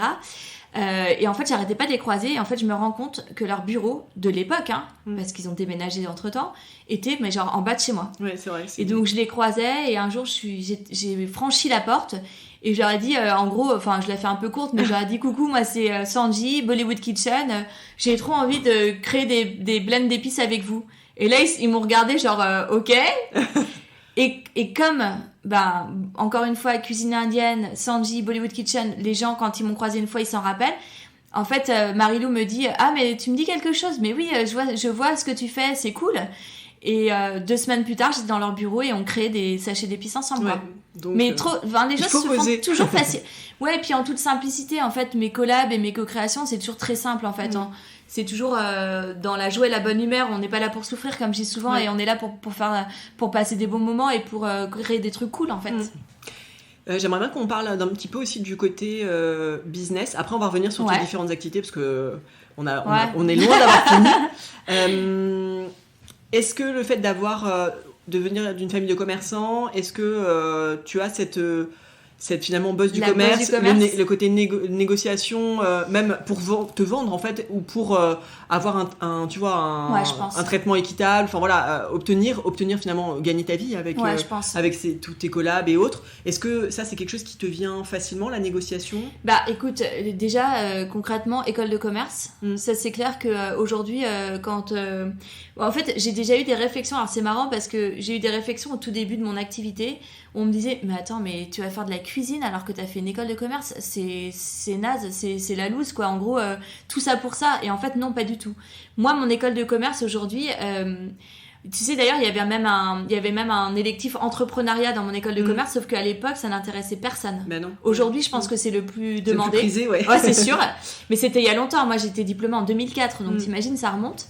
Et en fait, j'arrêtais pas de les croiser. Et en fait, je me rends compte que leur bureau de l'époque, parce qu'ils ont déménagé entre-temps, était mais genre en bas de chez moi.
Ouais, c'est vrai.
Et donc, je les croisais. Et un jour, j'ai franchi la porte. Et je leur ai dit, en gros, enfin, je l'ai fait un peu courte, mais je leur ai dit, coucou, moi, c'est Sanji, Bollywood Kitchen. J'ai trop envie de créer des blends d'épices avec vous. Et là, ils m'ont regardé genre, ok. Et comme, encore une fois, cuisine indienne, Sanji, Bollywood Kitchen, les gens, quand ils m'ont croisé une fois, ils s'en rappellent. En fait, Marilou me dit « Ah, mais tu me dis quelque chose. Mais oui, je vois ce que tu fais, c'est cool. » Et 2 semaines plus tard, j'étais dans leur bureau et on créait des sachets d'épices ensemble. Ouais, donc, mais les choses se font toujours facile. Ouais, et puis en toute simplicité, en fait, mes collabs et mes co-créations, c'est toujours très simple, en fait. C'est toujours dans la joie et la bonne humeur. On n'est pas là pour souffrir, comme je dis souvent, et on est là pour passer des bons moments et pour créer des trucs cool, en fait.
J'aimerais bien qu'on parle d'un petit peu aussi du côté business. Après, on va revenir sur tes différentes activités parce que on est loin d'avoir fini. Est-ce que le fait de venir d'une famille de commerçants, est-ce que tu as cette finalement buzz du commerce, le côté négociation, même pour te vendre en fait, ou pour avoir un traitement équitable, enfin voilà, obtenir finalement gagner ta vie avec tous tes collabs et autres. Est-ce que ça c'est quelque chose qui te vient facilement, la négociation?
Bah écoute, déjà concrètement école de commerce, ça c'est clair que aujourd'hui en fait j'ai déjà eu des réflexions. Alors c'est marrant parce que j'ai eu des réflexions au tout début de mon activité. On me disait, mais attends, mais tu vas faire de la cuisine alors que t'as fait une école de commerce, c'est naze, c'est la loose, quoi. En gros, tout ça pour ça. Et en fait, non, pas du tout. Moi, mon école de commerce aujourd'hui, tu sais, d'ailleurs, il y avait même un électif entrepreneuriat dans mon école de commerce, sauf qu'à l'époque, ça n'intéressait personne.
Ben non.
Aujourd'hui, je pense que c'est le plus demandé.
C'est le plus prisé, ouais.
Ouais, c'est sûr. Mais c'était il y a longtemps. Moi, j'étais diplômée en 2004, donc t'imagines, ça remonte.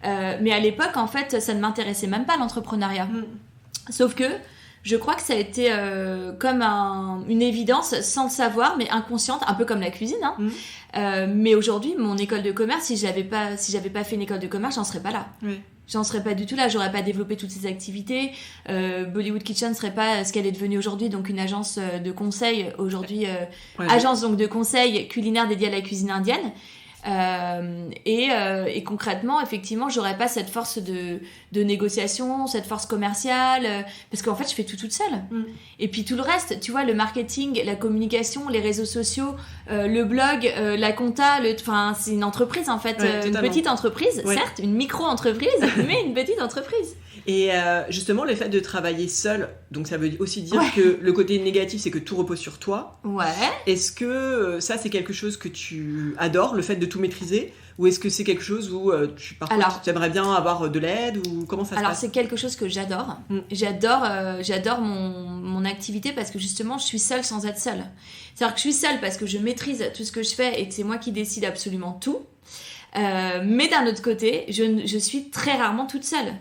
Mais à l'époque, en fait, ça ne m'intéressait même pas, l'entrepreneuriat. Sauf que je crois que ça a été comme une évidence sans le savoir, mais inconsciente, un peu comme la cuisine. Mais aujourd'hui, mon école de commerce, si j'avais pas fait une école de commerce, j'en serais pas là. j'en serais pas du tout là, j'aurais pas développé toutes ces activités. Bollywood Kitchen serait pas ce qu'elle est devenue aujourd'hui, donc une agence de conseil aujourd'hui, agence donc de conseil culinaire dédiée à la cuisine indienne. Et concrètement, effectivement, j'aurais pas cette force de négociation, cette force commerciale, parce qu'en fait, je fais tout toute seule. Et puis tout le reste, tu vois, le marketing, la communication, les réseaux sociaux, le blog, la compta, enfin, c'est une entreprise en fait, une petite entreprise, certes, une micro-entreprise, mais une petite entreprise.
Et justement, le fait de travailler seul, donc ça veut aussi dire que le côté négatif, c'est que tout repose sur toi.
Ouais.
Est-ce que ça, c'est quelque chose que tu adores, le fait de tout maîtriser, ou est-ce que c'est quelque chose où tu aimerais bien avoir de l'aide, ou comment ça se passe?
Alors, c'est quelque chose que j'adore. J'adore mon activité parce que justement, je suis seule sans être seule. C'est-à-dire que je suis seule parce que je maîtrise tout ce que je fais et que c'est moi qui décide absolument tout. Mais d'un autre côté, je suis très rarement toute seule.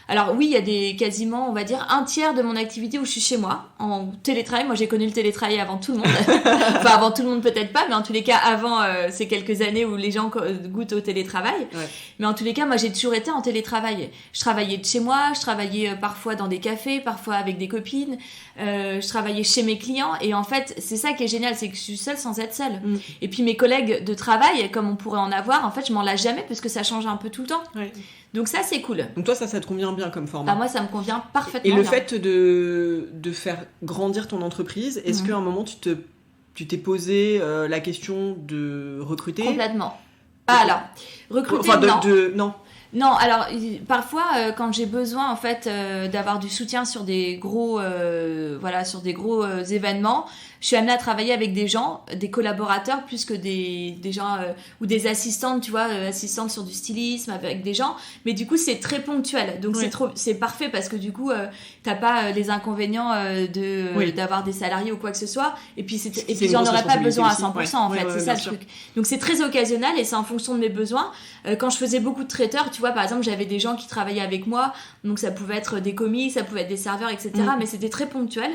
Alors oui, il y a quasiment, on va dire, un tiers de mon activité où je suis chez moi, en télétravail. Moi, j'ai connu le télétravail avant tout le monde. Enfin, avant tout le monde, peut-être pas, mais en tous les cas, avant ces quelques années où les gens goûtent au télétravail. Ouais. Mais en tous les cas, moi, j'ai toujours été en télétravail. Je travaillais de chez moi, je travaillais parfois dans des cafés, parfois avec des copines. Je travaillais chez mes clients. Et en fait, c'est ça qui est génial, c'est que je suis seule sans être seule. Et puis, mes collègues de travail, comme on pourrait en avoir, en fait, je m'en lasse jamais parce que ça change un peu tout le temps. Ouais. Donc ça, c'est cool.
Donc toi, ça te convient bien comme format?
Moi, ça me convient parfaitement.
Et le fait de faire grandir ton entreprise, est-ce qu'à un moment, tu t'es posé la question de recruter?
Complètement. Alors, recruter, non. Non, alors parfois quand j'ai besoin en fait d'avoir du soutien sur des gros événements, je suis amenée à travailler avec des gens, des collaborateurs plus que des gens ou des assistantes, tu vois, assistantes sur du stylisme avec des gens, mais du coup c'est très ponctuel. Donc c'est parfait parce que du coup t'as pas les inconvénients d'avoir des salariés ou quoi que ce soit et puis j'en aurais pas besoin à 100% en fait, c'est ça le truc. Donc c'est très occasionnel et c'est en fonction de mes besoins. Quand je faisais beaucoup de traiteurs, tu vois, par exemple, j'avais des gens qui travaillaient avec moi, donc ça pouvait être des commis, ça pouvait être des serveurs, etc. Mais c'était très ponctuel.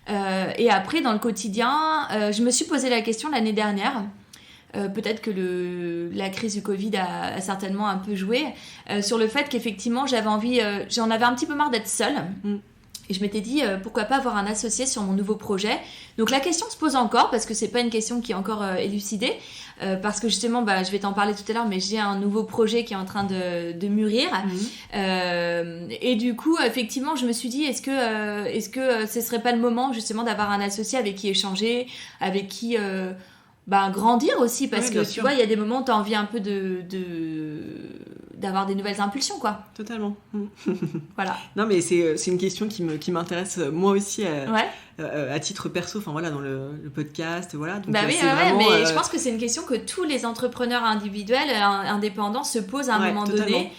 Et après, dans le quotidien, je me suis posé la question l'année dernière. Peut-être que la crise du Covid a certainement un peu joué sur le fait qu'effectivement, j'en avais un petit peu marre d'être seule. Et je m'étais dit, pourquoi pas avoir un associé sur mon nouveau projet. Donc la question se pose encore, parce que c'est pas une question qui est encore élucidée, parce que justement, je vais t'en parler tout à l'heure, mais j'ai un nouveau projet qui est en train de mûrir. Et du coup, effectivement, je me suis dit, est-ce que ce serait pas le moment justement d'avoir un associé avec qui échanger, avec qui... grandir aussi, parce que tu vois, il y a des moments où tu as envie un peu d'avoir des nouvelles impulsions, quoi.
Totalement.
Voilà.
Non, mais c'est une question qui m'intéresse moi aussi à titre perso, enfin voilà, dans le podcast, voilà. Donc,
mais je pense que c'est une question que tous les entrepreneurs individuels, indépendants se posent à un moment donné.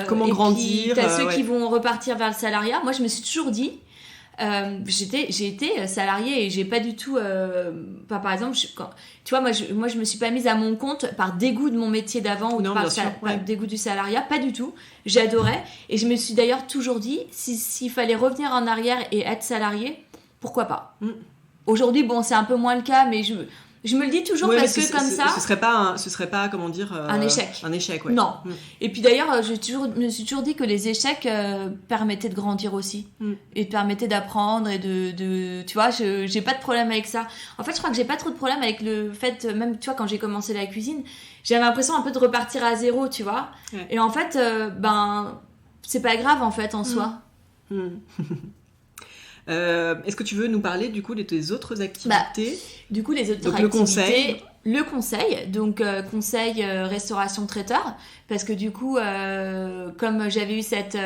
Comment grandir?
T'as ceux qui vont repartir vers le salariat. Moi, je me suis toujours dit, j'ai été salariée et j'ai pas du tout par exemple tu vois, moi je me suis pas mise à mon compte par dégoût de mon métier d'avant ou par dégoût du salariat, pas du tout, j'adorais et je me suis d'ailleurs toujours dit s'il fallait revenir en arrière et être salarié, pourquoi pas. Aujourd'hui c'est un peu moins le cas, mais je me le dis toujours parce que comme ça...
Ce serait pas comment dire...
un échec.
Un échec, ouais.
Non. Et puis d'ailleurs, je me suis toujours dit que les échecs permettaient de grandir aussi. Et permettaient d'apprendre et de... Tu vois, j'ai pas de problème avec ça. En fait, je crois que j'ai pas trop de problème avec le fait... Même, tu vois, quand j'ai commencé la cuisine, j'avais l'impression un peu de repartir à zéro, tu vois. Ouais. Et en fait, c'est pas grave, en fait, en soi.
Est-ce que tu veux nous parler du coup de tes autres activités?
Du coup, les autres activités, le conseil, donc conseil restauration traiteur, parce que du coup, comme j'avais eu cette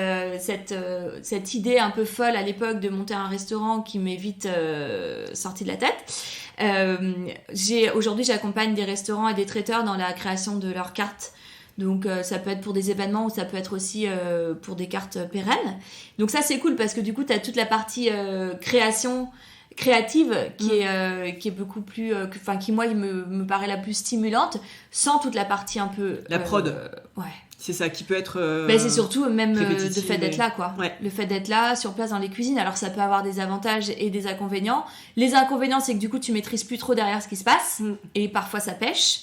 idée un peu folle à l'époque de monter un restaurant qui m'est vite sortie de la tête, aujourd'hui j'accompagne des restaurants et des traiteurs dans la création de leurs cartes. Donc ça peut être pour des événements ou ça peut être aussi pour des cartes pérennes. Donc ça c'est cool parce que du coup tu as toute la partie créative qui est beaucoup plus qui moi me paraît la plus stimulante, sans toute la partie un peu
la prod.
Ouais.
C'est ça qui peut être.
C'est surtout même le fait d'être là, quoi.
Ouais.
Le fait d'être là, sur place dans les cuisines. Alors ça peut avoir des avantages et des inconvénients. Les inconvénients, c'est que du coup, tu maîtrises plus trop derrière ce qui se passe. Et parfois, ça pêche.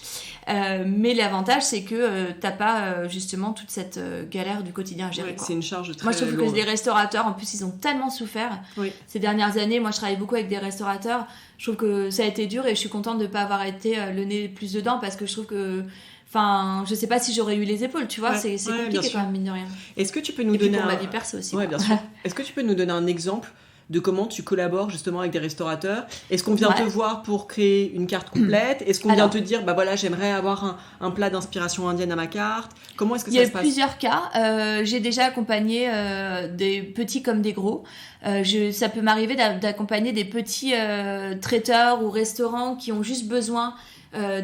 Mais l'avantage, c'est que t'as pas justement toute cette galère du quotidien à gérer.
C'est une charge très
Moi, je trouve
lourde.
que les restaurateurs, en plus, ils ont tellement souffert ces dernières années. Moi, je travaille beaucoup avec des restaurateurs. Je trouve que ça a été dur et je suis contente de ne pas avoir été le nez plus dedans parce que je trouve que... Enfin, je sais pas si j'aurais eu les épaules, tu vois, c'est compliqué quand même, mine de rien.
Est-ce que tu peux nous donner
pour ma vie perso aussi.
Ouais, bien sûr. Est-ce que tu peux nous donner un exemple de comment tu collabores justement avec des restaurateurs? Est-ce qu'on vient te voir pour créer une carte complète? Est-ce qu'on vient te dire, j'aimerais avoir un plat d'inspiration indienne à ma carte? Comment est-ce que ça se passe?
Il y a plusieurs cas. J'ai déjà accompagné des petits comme des gros. Ça peut m'arriver d'accompagner des petits traiteurs ou restaurants qui ont juste besoin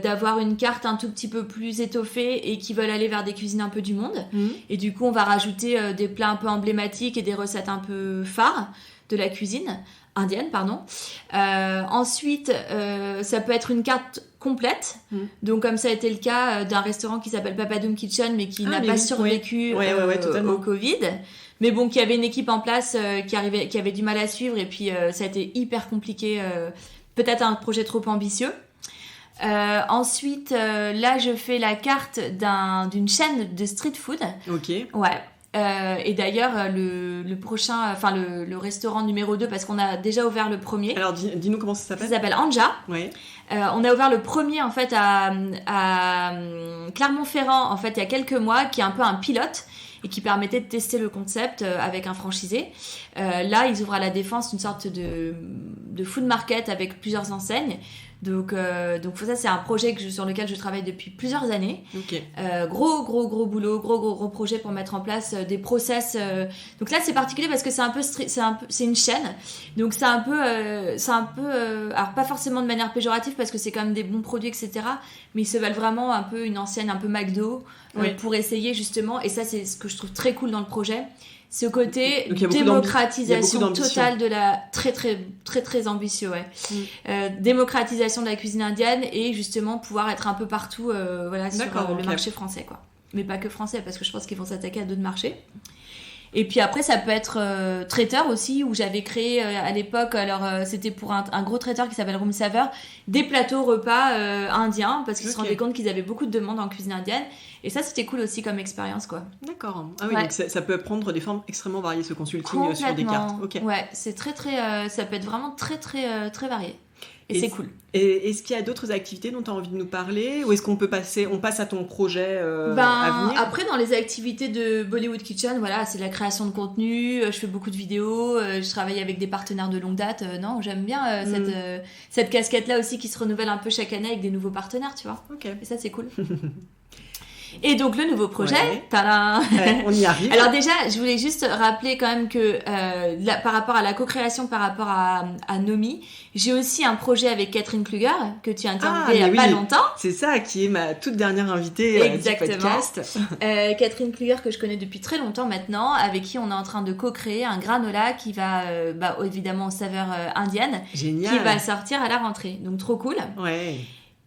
d'avoir une carte un tout petit peu plus étoffée et qui veulent aller vers des cuisines un peu du monde. Et du coup, on va rajouter des plats un peu emblématiques et des recettes un peu phares de la cuisine indienne, pardon. Ensuite, ça peut être une carte complète. Donc, comme ça a été le cas d'un restaurant qui s'appelle Papadoum Kitchen, mais qui n'a pas survécu au Covid. Mais bon, qui avait une équipe en place qui avait du mal à suivre. Et puis, ça a été hyper compliqué. Peut-être un projet trop ambitieux. Ensuite, là, je fais la carte d'une chaîne de street food.
Ok.
Ouais. Et d'ailleurs, le prochain, enfin le restaurant numéro 2, parce qu'on a déjà ouvert le premier.
Alors, dis-nous comment ça s'appelle.
Ça s'appelle Anja.
Oui.
On a ouvert le premier, en fait, à Clermont-Ferrand, en fait, il y a quelques mois, qui est un peu un pilote et qui permettait de tester le concept avec un franchisé. Là, ils ouvrent à la Défense une sorte de food market avec plusieurs enseignes. Donc ça, c'est un projet sur lequel je travaille depuis plusieurs années.
Okay.
Gros boulot, gros projet pour mettre en place des process. Donc là, c'est particulier parce que c'est une chaîne. Donc c'est un peu, alors pas forcément de manière péjorative parce que c'est quand même des bons produits, etc. Mais ils se veulent vraiment un peu une enseigne un peu McDo pour essayer justement. Et ça, c'est ce que je trouve très cool dans le projet. Ce côté démocratisation totale de la très ambitieux, démocratisation de la cuisine indienne et justement pouvoir être un peu partout sur le marché français, quoi. Mais pas que français, parce que je pense qu'ils vont s'attaquer à d'autres marchés. Et puis après, ça peut être traiteur aussi, où j'avais créé à l'époque, alors c'était pour un gros traiteur qui s'appelle Room Saver, des plateaux repas indiens, parce qu'ils se rendaient compte qu'ils avaient beaucoup de demandes en cuisine indienne. Et ça, c'était cool aussi comme expérience, quoi.
D'accord. Ah oui, donc ça peut prendre des formes extrêmement variées, ce consulting sur des cartes. Okay.
Ouais, c'est ça peut être vraiment très varié. Et c'est cool.
Et est-ce qu'il y a d'autres activités dont tu as envie de nous parler? Ou est-ce qu'on passe à ton projet à venir?
Après, dans les activités de Bollywood Kitchen, voilà, c'est la création de contenu. Je fais beaucoup de vidéos. Je travaille avec des partenaires de longue date. Non, j'aime bien cette casquette-là aussi qui se renouvelle un peu chaque année avec des nouveaux partenaires, tu vois.
Okay.
Et ça, c'est cool. Et donc le nouveau projet,
on y arrive.
Alors déjà, je voulais juste rappeler quand même que par rapport à la co-création, par rapport à Nomi, j'ai aussi un projet avec Catherine Kluger que tu as interviewé il y a pas longtemps.
C'est ça qui est ma toute dernière invitée du podcast.
Catherine Kluger que je connais depuis très longtemps maintenant, avec qui on est en train de co-créer un granola qui va évidemment aux saveurs indiennes,
Génial.
Qui va sortir à la rentrée. Donc trop cool.
Ouais.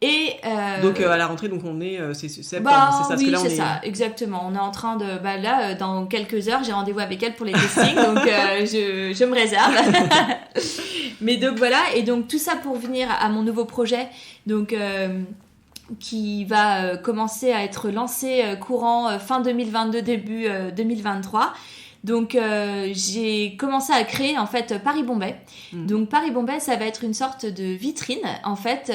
Et
donc à la rentrée, donc on est c'est septembre, c'est ça.
Oui, c'est ça, exactement. On est en train de là dans quelques heures, j'ai rendez-vous avec elle pour les testings, donc je me réserve. Mais donc voilà, et donc tout ça pour venir à mon nouveau projet, donc qui va commencer à être lancé courant fin 2022 début 2023. Donc j'ai commencé à créer en fait Paris-Bombay. Donc Paris-Bombay, ça va être une sorte de vitrine en fait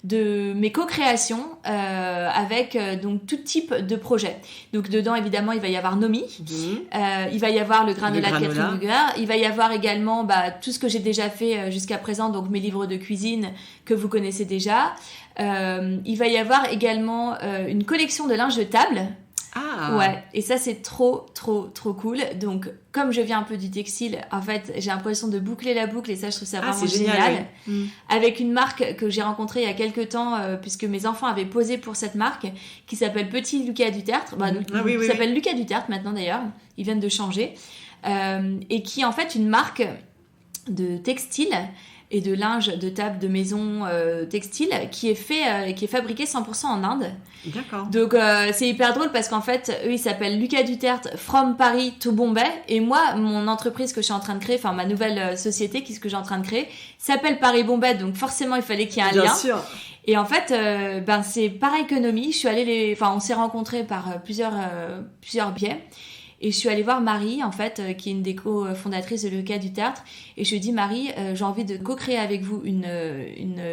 de mes co-créations avec donc tout type de projets. Donc dedans évidemment il va y avoir Nomi, il va y avoir le granola de Catherine Kluger, il va y avoir également tout ce que j'ai déjà fait jusqu'à présent, donc mes livres de cuisine que vous connaissez déjà. Il va y avoir également une collection de linge de table.
Ah.
Ouais, et ça c'est trop cool. Donc comme je viens un peu du textile, en fait j'ai l'impression de boucler la boucle et ça je trouve ça vraiment génial. Avec une marque que j'ai rencontrée il y a quelques temps puisque mes enfants avaient posé pour cette marque qui s'appelle Petit Lucas Duterte. S'appelle Lucas Duterte maintenant d'ailleurs, ils viennent de changer et qui est en fait une marque de textile et de linge de table de maison textile qui est fabriqué 100% en Inde.
D'accord.
Donc c'est hyper drôle parce qu'en fait eux ils s'appellent Lucas Duterte from Paris to Bombay et moi mon entreprise que je suis en train de créer, enfin ma nouvelle société que je suis en train de créer s'appelle Paris Bombay, donc forcément il fallait qu'il y ait un lien.
Bien sûr.
Et en fait c'est par économie, je suis allée on s'est rencontrés par plusieurs biais. Et je suis allée voir Marie, en fait, qui est une des co-fondatrices de Lucas Duterte. Et je lui ai dit, Marie, j'ai envie de co-créer avec vous une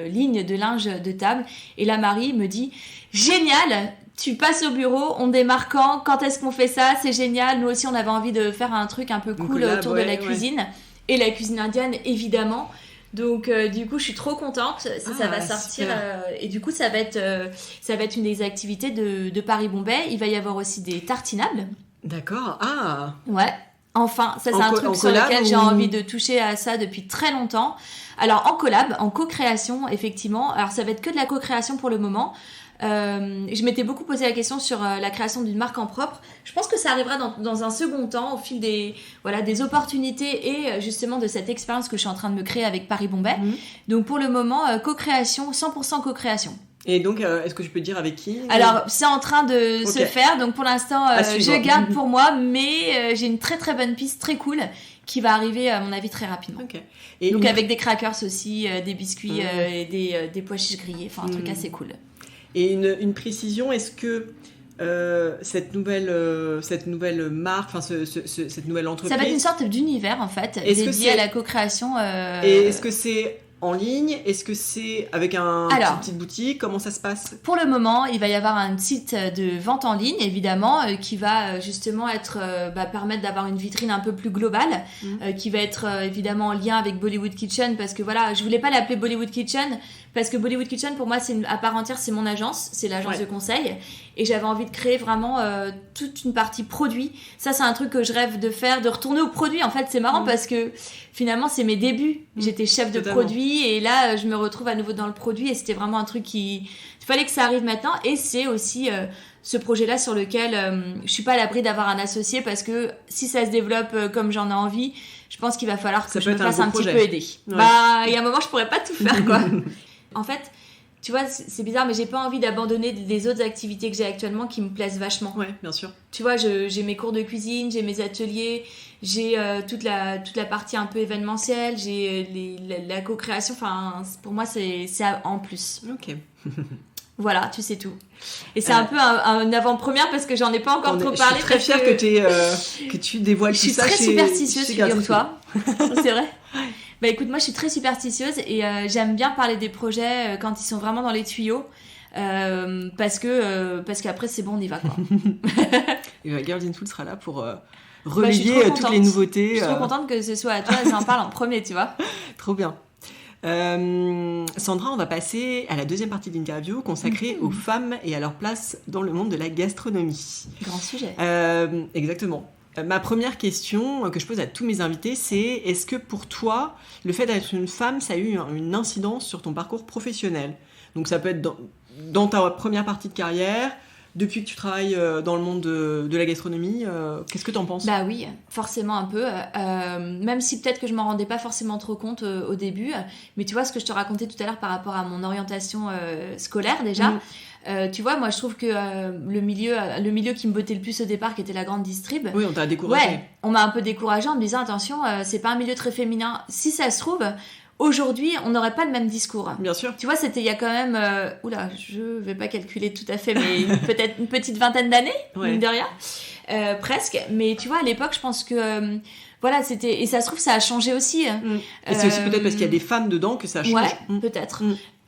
ligne de linge de table. Et là, Marie me dit, génial, tu passes au bureau, on démarre quand est-ce qu'on fait ça? C'est génial. Nous aussi, on avait envie de faire un truc un peu cool autour de la cuisine. Et la cuisine indienne, évidemment. Donc du coup je suis trop contente, ça va sortir et du coup ça va être une des activités de Paris Bombay. Il va y avoir aussi des tartinables.
D'accord. Ah.
Ouais. Enfin, ça c'est un truc sur lequel j'ai envie de toucher à ça depuis très longtemps. Alors en collab, en co-création effectivement. Alors ça va être que de la co-création pour le moment. Je m'étais beaucoup posé la question sur la création d'une marque en propre. Je pense que ça arrivera dans un second temps au fil des opportunités et justement de cette expérience que je suis en train de me créer avec Paris Bombay. Donc pour le moment, co-création, 100% co-création.
Et donc, est-ce que tu peux dire avec qui?
Alors, c'est en train de se faire. Donc pour l'instant, je garde pour moi, mais j'ai une très très bonne piste, très cool, qui va arriver à mon avis très rapidement.
Okay.
Et donc avec des crackers aussi, des biscuits, et des pois chiches grillés, enfin un truc assez cool.
Et une précision, est-ce que cette nouvelle marque, enfin cette nouvelle entreprise...
Ça va être une sorte d'univers en fait, dédié à la co-création.
Et est-ce que c'est en ligne? Est-ce que c'est avec une petite boutique? Comment ça se passe?
Pour le moment, il va y avoir un site de vente en ligne, évidemment, qui va justement permettre d'avoir une vitrine un peu plus globale, qui va être évidemment en lien avec Bollywood Kitchen, parce que voilà, je voulais pas l'appeler Bollywood Kitchen, parce que Bollywood Kitchen, pour moi, à part entière, c'est mon agence, c'est l'agence de conseil, et j'avais envie de créer vraiment toute une partie produit. Ça, c'est un truc que je rêve de faire, de retourner au produit. En fait, c'est marrant parce que finalement, c'est mes débuts. J'étais chef de produit, et là, je me retrouve à nouveau dans le produit, et c'était vraiment un truc il fallait que ça arrive maintenant, et c'est aussi ce projet-là sur lequel je suis pas à l'abri d'avoir un associé, parce que si ça se développe comme j'en ai envie, je pense qu'il va falloir que je me fasse un petit peu aider. Ouais. Il y a un moment, je pourrais pas tout faire, quoi. En fait, tu vois, c'est bizarre, mais j'ai pas envie d'abandonner des autres activités que j'ai actuellement qui me plaisent vachement.
Ouais, bien sûr.
Tu vois, j'ai mes cours de cuisine, j'ai mes ateliers, j'ai toute la partie un peu événementielle, j'ai la co-création. Enfin, pour moi, c'est en plus.
Ok.
Voilà, tu sais tout. Et c'est un peu une avant-première parce que j'en ai pas encore trop parlé.
Je suis très fière que tu dévoiles tout ça.
Je suis très superstitieuse, figure-toi. C'est vrai. Bah écoute, moi je suis très superstitieuse et j'aime bien parler des projets quand ils sont vraiment dans les tuyaux. Parce qu'après c'est bon, on y va, quoi.
Et Girls in Food sera là pour relayer toutes les nouveautés.
Je suis trop contente que ce soit à toi, j'en parle en premier, tu vois.
Trop bien. Sandra, on va passer à la deuxième partie de l'interview consacrée aux femmes et à leur place dans le monde de la gastronomie.
Grand sujet.
Exactement. Ma première question que je pose à tous mes invités, c'est est-ce que pour toi, le fait d'être une femme, ça a eu une incidence sur ton parcours professionnel? Donc ça peut être dans ta première partie de carrière, depuis que tu travailles dans le monde de la gastronomie, qu'est-ce que tu en penses?
Bah oui, forcément un peu, même si peut-être que je m'en rendais pas forcément trop compte au début, mais tu vois ce que je te racontais tout à l'heure par rapport à mon orientation scolaire déjà, tu vois, moi je trouve que le milieu qui me bottait le plus au départ, qui était la grande distrib,
oui, on t'a découragé.
Ouais, on m'a un peu découragée en me disant attention, c'est pas un milieu très féminin. Si ça se trouve, aujourd'hui, on n'aurait pas le même discours.
Bien sûr.
Tu vois, c'était il y a quand même... oula, je vais pas calculer tout à fait, mais peut-être une petite vingtaine d'années, mine de rien. Presque. Mais tu vois, à l'époque, je pense que... voilà, c'était... Et ça se trouve, ça a changé aussi.
Et c'est aussi peut-être parce qu'il y a des femmes dedans que ça change.
Ouais, peut-être.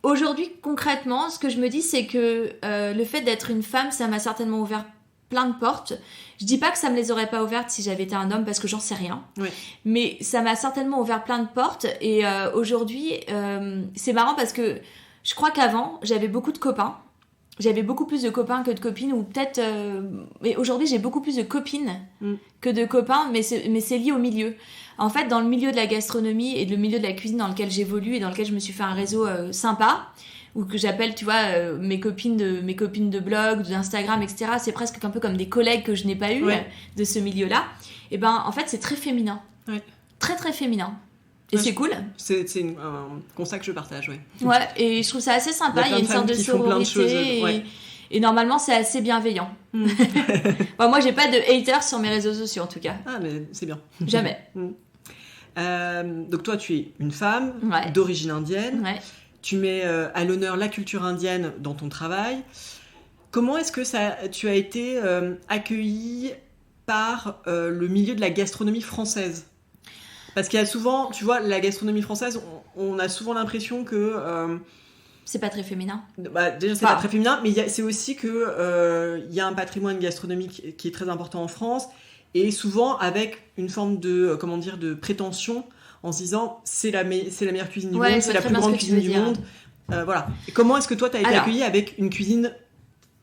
Aujourd'hui, concrètement, ce que je me dis, c'est que le fait d'être une femme, ça m'a certainement ouvert plein de portes. Je dis pas que ça me les aurait pas ouvertes si j'avais été un homme, parce que j'en sais rien. Ouais. Mais ça m'a certainement ouvert plein de portes. Et aujourd'hui, c'est marrant parce que je crois qu'avant, j'avais beaucoup de copains. J'avais beaucoup plus de copains que de copines, ou peut-être... mais aujourd'hui, j'ai beaucoup plus de copines que de copains, mais c'est lié au milieu. En fait, dans le milieu de la gastronomie et le milieu de la cuisine dans lequel j'évolue et dans lequel je me suis fait un réseau sympa, ou que j'appelle, tu vois, mes copines de blog, d'Instagram, etc. C'est presque un peu comme des collègues que je n'ai pas eu de ce milieu-là. Et ben, en fait, c'est très féminin. Ouais. Très, très féminin. Et c'est cool.
C'est un constat que je partage, ouais.
Ouais, et je trouve ça assez sympa. Il y a une sorte de sororité. Et normalement, c'est assez bienveillant. Bon, moi, j'ai pas de haters sur mes réseaux sociaux, en tout cas.
Ah, mais c'est bien.
Jamais.
Donc toi, tu es une femme d'origine indienne. Ouais. Tu mets à l'honneur la culture indienne dans ton travail. Comment est-ce que tu as été accueillie par le milieu de la gastronomie française ? Parce qu'il y a souvent, tu vois, la gastronomie française, on a souvent l'impression que...
c'est pas très féminin.
Déjà, c'est pas très féminin, mais c'est aussi que y a un patrimoine gastronomique qui est très important en France, et souvent avec une forme de, de prétention, en se disant c'est la meilleure cuisine du monde, c'est la plus grande cuisine du monde. Voilà. Et comment est-ce que toi, tu as été accueillie avec une cuisine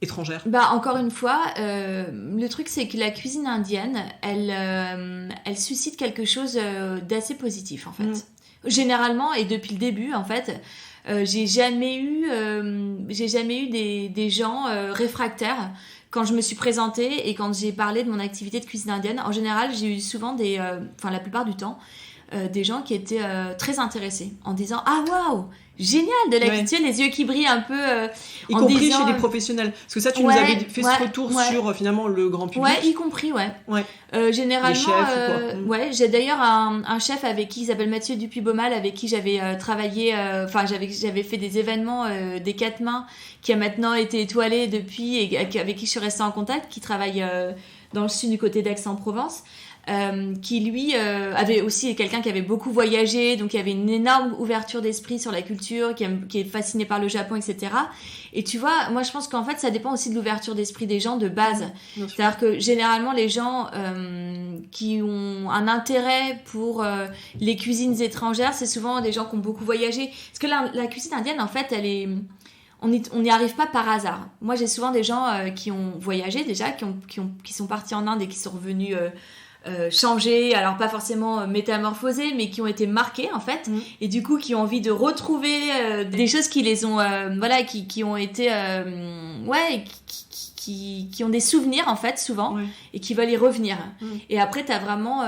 étrangère ?
Encore une fois, le truc, c'est que la cuisine indienne, elle suscite quelque chose d'assez positif, en fait. Généralement, et depuis le début, en fait... j'ai jamais eu des gens réfractaires quand je me suis présentée et quand j'ai parlé de mon activité de cuisine indienne. En général, j'ai eu souvent la plupart du temps, des gens qui étaient très intéressés en disant « Ah, waouh, génial de la cuisine !» Les yeux qui brillent un peu
y compris chez des professionnels. Parce que ça, tu nous avais fait ce retour sur finalement le grand public.
Ouais, y compris, généralement, les chefs ou quoi. J'ai d'ailleurs un chef avec qui il s'appelle Mathieu Dupuy-Baumal, avec qui j'avais travaillé, j'avais fait des événements des 4 mains, qui a maintenant été étoilé depuis et avec qui je suis restée en contact, qui travaille dans le sud du côté d'Aix-en-Provence. Qui lui avait aussi quelqu'un qui avait beaucoup voyagé, donc il y avait une énorme ouverture d'esprit sur la culture, qui est fasciné par le Japon, etc. Et tu vois, moi je pense qu'en fait ça dépend aussi de l'ouverture d'esprit des gens de base. C'est-à-dire que généralement les gens qui ont un intérêt pour les cuisines étrangères, c'est souvent des gens qui ont beaucoup voyagé. Parce que la cuisine indienne, en fait, elle est... On n'y arrive pas par hasard. Moi j'ai souvent des gens qui ont voyagé déjà, qui sont partis en Inde et qui sont revenus... changés, alors pas forcément métamorphosés, mais qui ont été marqués en fait, et du coup qui ont envie de retrouver des choses qui les ont, qui ont été, qui ont des souvenirs en fait souvent, et qui veulent y revenir. Et après t'as vraiment,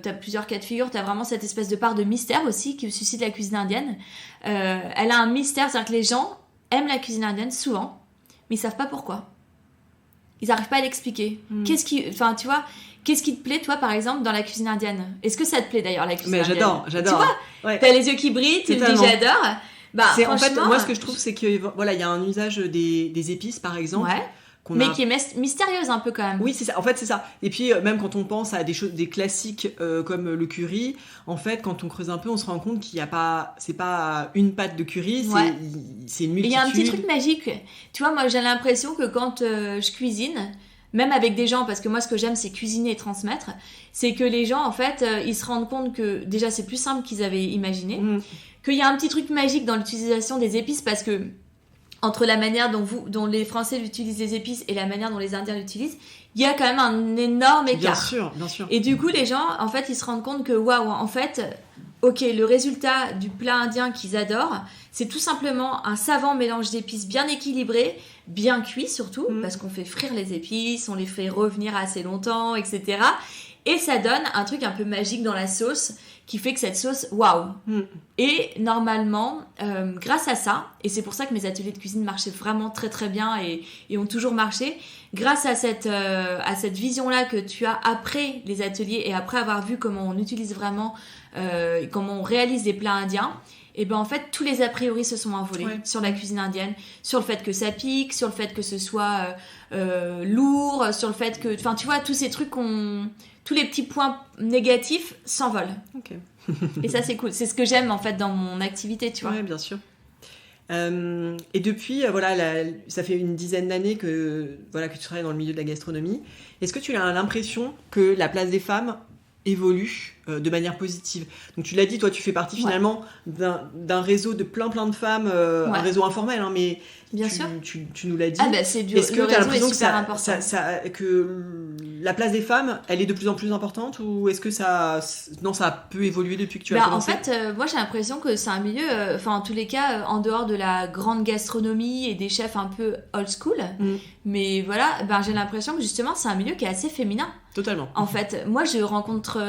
t'as plusieurs cas de figure, t'as vraiment cette espèce de part de mystère aussi qui suscite la cuisine indienne. Elle a un mystère, c'est-à-dire que les gens aiment la cuisine indienne souvent, mais ils savent pas pourquoi. Ils n'arrivent pas à l'expliquer. Qu'est-ce qui te plaît, toi, par exemple, dans la cuisine indienne ? Est-ce que ça te plaît, d'ailleurs, la cuisine indienne ?
J'adore.
Tu vois, t'as les yeux qui brillent, tu me dis j'adore.
En fait, moi, ce que je trouve, c'est qu'il y a un usage des épices, par exemple.
Mais qui est mystérieuse un peu quand même.
Oui, c'est ça. En fait, c'est ça. Et puis, même quand on pense à des classiques comme le curry, en fait, quand on creuse un peu, on se rend compte qu'il n'y a pas... C'est pas une pâte de curry, c'est une multitude.
Il y a un petit truc magique. Tu vois, moi, j'ai l'impression que quand je cuisine... Même avec des gens, parce que moi ce que j'aime c'est cuisiner et transmettre, c'est que les gens en fait ils se rendent compte que déjà c'est plus simple qu'ils avaient imaginé, qu'il y a un petit truc magique dans l'utilisation des épices, parce que entre la manière dont les Français utilisent les épices et la manière dont les Indiens l'utilisent, il y a quand même un énorme écart.
Bien sûr.
Et du coup les gens en fait ils se rendent compte que waouh, en fait ok, le résultat du plat indien qu'ils adorent, c'est tout simplement un savant mélange d'épices bien équilibré, bien cuit surtout, parce qu'on fait frire les épices, on les fait revenir assez longtemps, etc. Et ça donne un truc un peu magique dans la sauce, qui fait que cette sauce, waouh. Et normalement, grâce à ça, et c'est pour ça que mes ateliers de cuisine marchaient vraiment très très bien et ont toujours marché, grâce à cette vision-là que tu as après les ateliers et après avoir vu comment on utilise vraiment, comment on réalise des plats indiens, et ben en fait tous les a priori se sont envolés sur la cuisine indienne, sur le fait que ça pique, sur le fait que ce soit lourd, sur le fait que, enfin tu vois, tous ces trucs tous les petits points négatifs s'envolent. Et ça c'est cool, c'est ce que j'aime en fait dans mon activité, tu vois.
Oui, bien sûr. Et depuis, ça fait une dizaine d'années que tu travailles dans le milieu de la gastronomie. Est-ce que tu as l'impression que la place des femmes évolue de manière positive? Donc tu l'as dit, toi tu fais partie finalement d'un réseau de plein de femmes, un réseau informel, hein, mais
bien sûr.
Tu nous l'as dit.
Est-ce que tu as l'impression
que la place des femmes, elle est de plus en plus importante, ou est-ce que ça peut évoluer depuis que tu as commencé?
En fait, moi j'ai l'impression que c'est un milieu, en tous les cas, en dehors de la grande gastronomie et des chefs un peu old school, mais voilà, j'ai l'impression que justement c'est un milieu qui est assez féminin.
Totalement.
En fait, moi, je rencontre...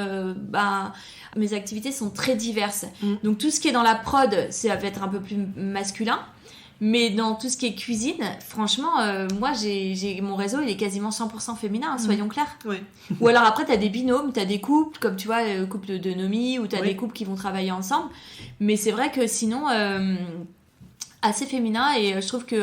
mes activités sont très diverses. Donc, tout ce qui est dans la prod, ça va être un peu plus masculin. Mais dans tout ce qui est cuisine, franchement, moi, mon réseau, il est quasiment 100% féminin, soyons clairs.
Ouais.
Ou alors après, t'as des binômes, t'as des couples, comme tu vois, couple de nomi, ou t'as des couples qui vont travailler ensemble. Mais c'est vrai que sinon, assez féminin, et je trouve que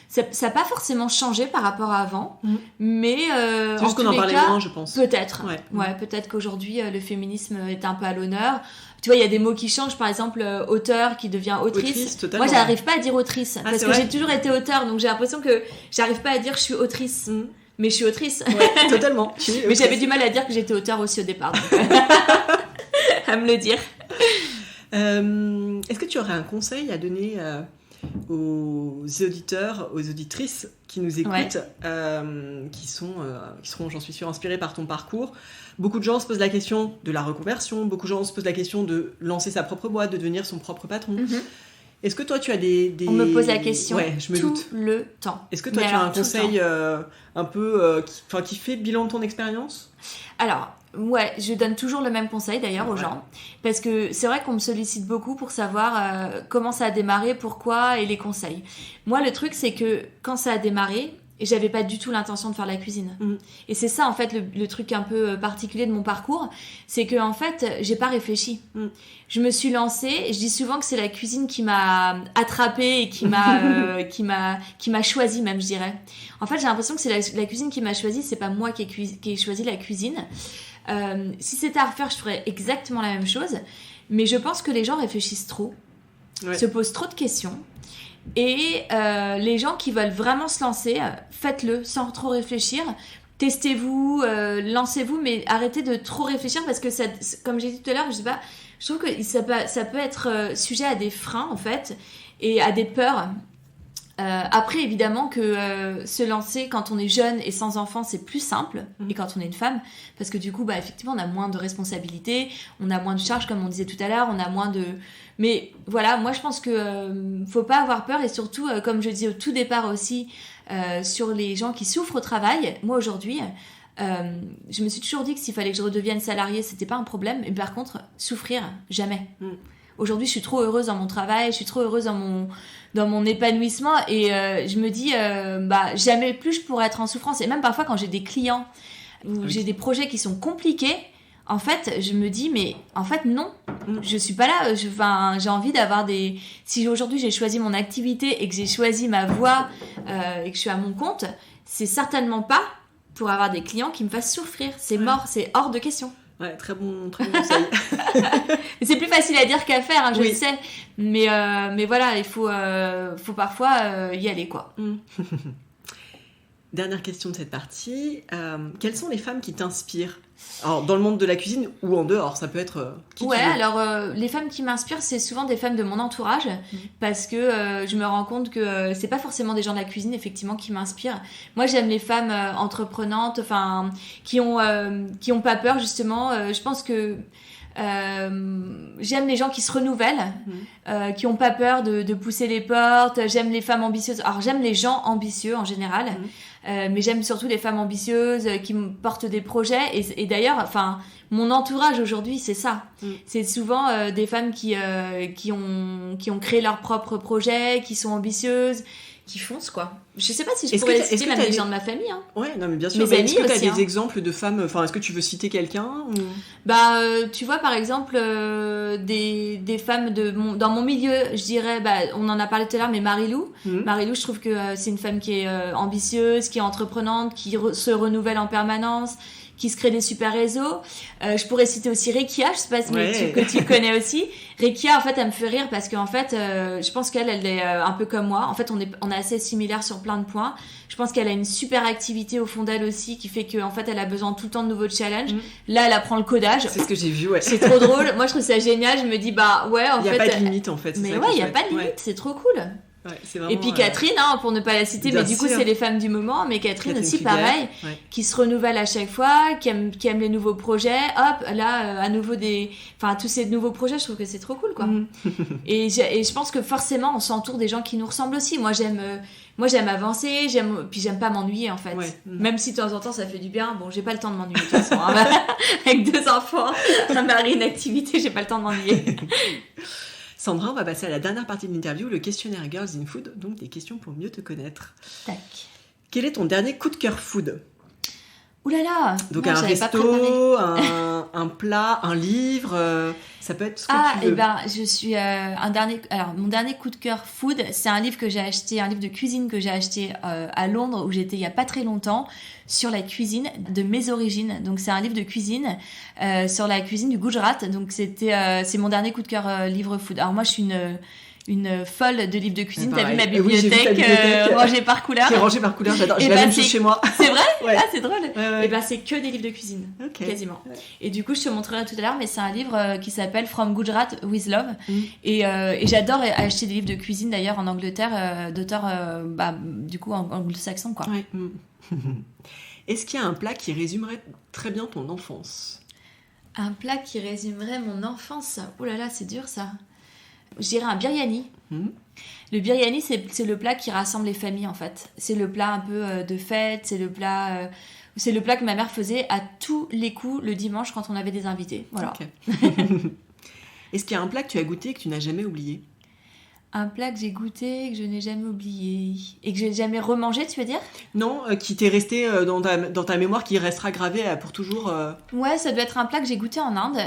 ça n'a pas forcément changé par rapport à avant. Mais
c'est juste qu'on en parlait moins, je pense.
Peut-être. Ouais, peut-être qu'aujourd'hui, le féminisme est un peu à l'honneur. Tu vois, il y a des mots qui changent, par exemple, auteur qui devient autrice. Moi, j'arrive pas à dire autrice, parce que j'ai toujours été auteur, donc j'ai l'impression que j'arrive pas à dire je suis autrice. Mais je suis autrice.
Ouais, totalement.
Mais j'avais du mal à dire que j'étais auteur aussi au départ. À me le dire.
Est-ce que tu aurais un conseil à donner aux auditeurs, aux auditrices qui nous écoutent, qui seront, j'en suis sûre, inspirés par ton parcours? Beaucoup de gens se posent la question de la reconversion, beaucoup de gens se posent la question de lancer sa propre boîte, de devenir son propre patron. Est-ce que toi tu as des...
On me pose la question
tout
le temps.
Est-ce que toi tu as un conseil un peu qui fait bilan de ton expérience?
Alors, ouais, je donne toujours le même conseil d'ailleurs aux gens, parce que c'est vrai qu'on me sollicite beaucoup pour savoir comment ça a démarré, pourquoi et les conseils. Moi, le truc c'est que quand ça a démarré, j'avais pas du tout l'intention de faire la cuisine. Et c'est ça en fait le truc un peu particulier de mon parcours, c'est que en fait j'ai pas réfléchi. Je me suis lancée, je dis souvent que c'est la cuisine qui m'a attrapée et qui m'a qui m'a choisi même, je dirais. En fait, j'ai l'impression que c'est la cuisine qui m'a choisi, c'est pas moi qui ai choisi la cuisine. Si c'était à refaire, je ferais exactement la même chose, mais je pense que les gens réfléchissent trop, se posent trop de questions. Et les gens qui veulent vraiment se lancer, faites-le sans trop réfléchir. Testez-vous, lancez-vous, mais arrêtez de trop réfléchir parce que, ça, comme j'ai dit tout à l'heure, je sais pas, je trouve que ça peut être sujet à des freins en fait et à des peurs. Après, évidemment que se lancer quand on est jeune et sans enfant, c'est plus simple, et quand on est une femme, parce que du coup, effectivement, on a moins de responsabilités, on a moins de charges, comme on disait tout à l'heure, on a moins de... Mais voilà, moi je pense que faut pas avoir peur, et surtout, comme je dis au tout départ aussi, sur les gens qui souffrent au travail, moi aujourd'hui... je me suis toujours dit que s'il fallait que je redevienne salariée, c'était pas un problème, mais par contre, souffrir, jamais. Aujourd'hui, je suis trop heureuse dans mon travail, je suis trop heureuse dans mon épanouissement, et je me dis, jamais plus je pourrais être en souffrance. Et même parfois, quand j'ai des clients, ou j'ai des projets qui sont compliqués, en fait, je me dis, mais en fait, non, je suis pas là. J'ai envie d'avoir des... Si aujourd'hui, j'ai choisi mon activité et que j'ai choisi ma voie et que je suis à mon compte, c'est certainement pas pour avoir des clients qui me fassent souffrir. C'est mort, c'est hors de question.
Ouais, très bon conseil.
C'est plus facile à dire qu'à faire, hein, je le sais. Mais voilà, il faut parfois y aller, quoi.
Dernière question de cette partie. Quelles sont les femmes qui t'inspirent ? Alors, dans le monde de la cuisine ou en dehors, ça peut être qui tu veux.
Alors les femmes qui m'inspirent, c'est souvent des femmes de mon entourage, parce que je me rends compte que c'est pas forcément des gens de la cuisine, effectivement, qui m'inspirent. Moi, j'aime les femmes entreprenantes, enfin, qui ont pas peur, justement. Je pense que j'aime les gens qui se renouvellent, qui ont pas peur de pousser les portes. J'aime les femmes ambitieuses. Alors j'aime les gens ambitieux en général, mais j'aime surtout les femmes ambitieuses qui me portent des projets. Et d'ailleurs, enfin, mon entourage aujourd'hui, c'est ça. C'est souvent des femmes qui ont créé leurs propres projets, qui sont ambitieuses, qui foncent, quoi. Je sais pas si je pourrais citer même les gens de ma famille. Hein.
Ouais, non mais bien sûr.
Mes amis
est-ce que tu as
aussi,
des exemples de femmes, enfin, est-ce que tu veux citer quelqu'un ou...
Tu vois, par exemple, des femmes dans mon milieu, je dirais, on en a parlé tout à l'heure, mais Marilou. Marilou, je trouve que c'est une femme qui est ambitieuse, qui est entreprenante, qui se renouvelle en permanence, qui se crée des super réseaux. Je pourrais citer aussi Rekia, je sais pas si que tu connais aussi. Rekia, en fait, elle me fait rire parce qu'en fait, je pense qu'elle est un peu comme moi. En fait, on est assez similaires sur plein de points. Je pense qu'elle a une super activité au fond d'elle aussi qui fait qu'en fait, elle a besoin tout le temps de nouveaux challenges. Là, elle apprend le codage.
C'est ce que j'ai vu, ouais.
C'est trop drôle. Moi, je trouve ça génial. Je me dis, en fait...
Il n'y a pas de limite, en fait.
Mais ouais, il n'y a pas de limite. C'est trop cool.
Ouais, c'est vraiment,
et puis Catherine, pour ne pas la citer, mais du coup c'est les femmes du moment, mais Catherine aussi Fugger, pareil, qui se renouvelle à chaque fois, qui aime les nouveaux projets, hop, là à nouveau tous ces nouveaux projets, je trouve que c'est trop cool quoi. Et je pense que forcément on s'entoure des gens qui nous ressemblent aussi. Moi j'aime avancer, puis j'aime pas m'ennuyer en fait. Même si de temps en temps ça fait du bien, bon j'ai pas le temps de m'ennuyer de toute façon, avec 2 enfants, un mari, une activité, j'ai pas le temps de m'ennuyer.
Sandra, on va passer à la dernière partie de l'interview, le questionnaire Girls in Food, donc des questions pour mieux te connaître.
Tac.
Quel est ton dernier coup de cœur food ?
Ouh là là.
Donc un resto, un plat, un livre, ça peut être ce que tu veux.
Je suis mon dernier coup de cœur food, c'est un livre que j'ai acheté, un livre de cuisine que j'ai acheté à Londres où j'étais il y a pas très longtemps, sur la cuisine de mes origines. Donc c'est un livre de cuisine sur la cuisine du Gujarat. Donc c'est mon dernier coup de cœur livre food. Alors moi je suis une folle de livres de cuisine. T'as vu ma bibliothèque, rangée par couleur.
C'est rangé par couleur, j'adore. J'ai la même chose chez moi.
C'est vrai ?
Ouais.
Ah, c'est drôle.
Ouais.
Et c'est que des livres de cuisine, quasiment. Ouais. Et du coup, je te montrerai tout à l'heure, mais c'est un livre qui s'appelle From Gujarat with Love. Et j'adore acheter des livres de cuisine, d'ailleurs, en Angleterre, d'auteurs, du coup, anglo-saxons, quoi.
Ouais. Est-ce qu'il y a un plat qui résumerait très bien ton enfance ?
Un plat qui résumerait mon enfance ? Oh là là, c'est dur, ça. Je dirais un biryani. Le biryani, c'est le plat qui rassemble les familles, en fait. C'est le plat un peu de fête, c'est le plat que ma mère faisait à tous les coups le dimanche quand on avait des invités. Voilà.
Okay. Est-ce qu'il y a un plat que tu as goûté et que tu n'as jamais oublié ?
Un plat que j'ai goûté et que je n'ai jamais oublié. Et que j'ai jamais remangé, tu veux dire ?
Non, qui t'est resté dans ta mémoire, qui restera gravé pour toujours.
Ouais, ça doit être un plat que j'ai goûté en Inde.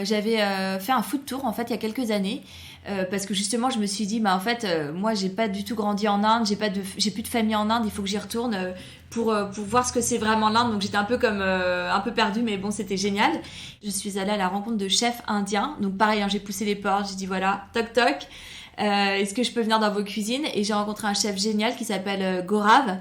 J'avais fait un food tour, en fait, il y a quelques années. Parce que justement, je me suis dit, en fait, moi, j'ai pas du tout grandi en Inde, j'ai plus de famille en Inde, il faut que j'y retourne pour voir ce que c'est vraiment l'Inde. Donc j'étais un peu un peu perdue, mais bon, c'était génial. Je suis allée à la rencontre de chefs indiens. Donc pareil, j'ai poussé les portes, j'ai dit voilà, toc toc. Est-ce que je peux venir dans vos cuisines ? Et j'ai rencontré un chef génial qui s'appelle Gaurav,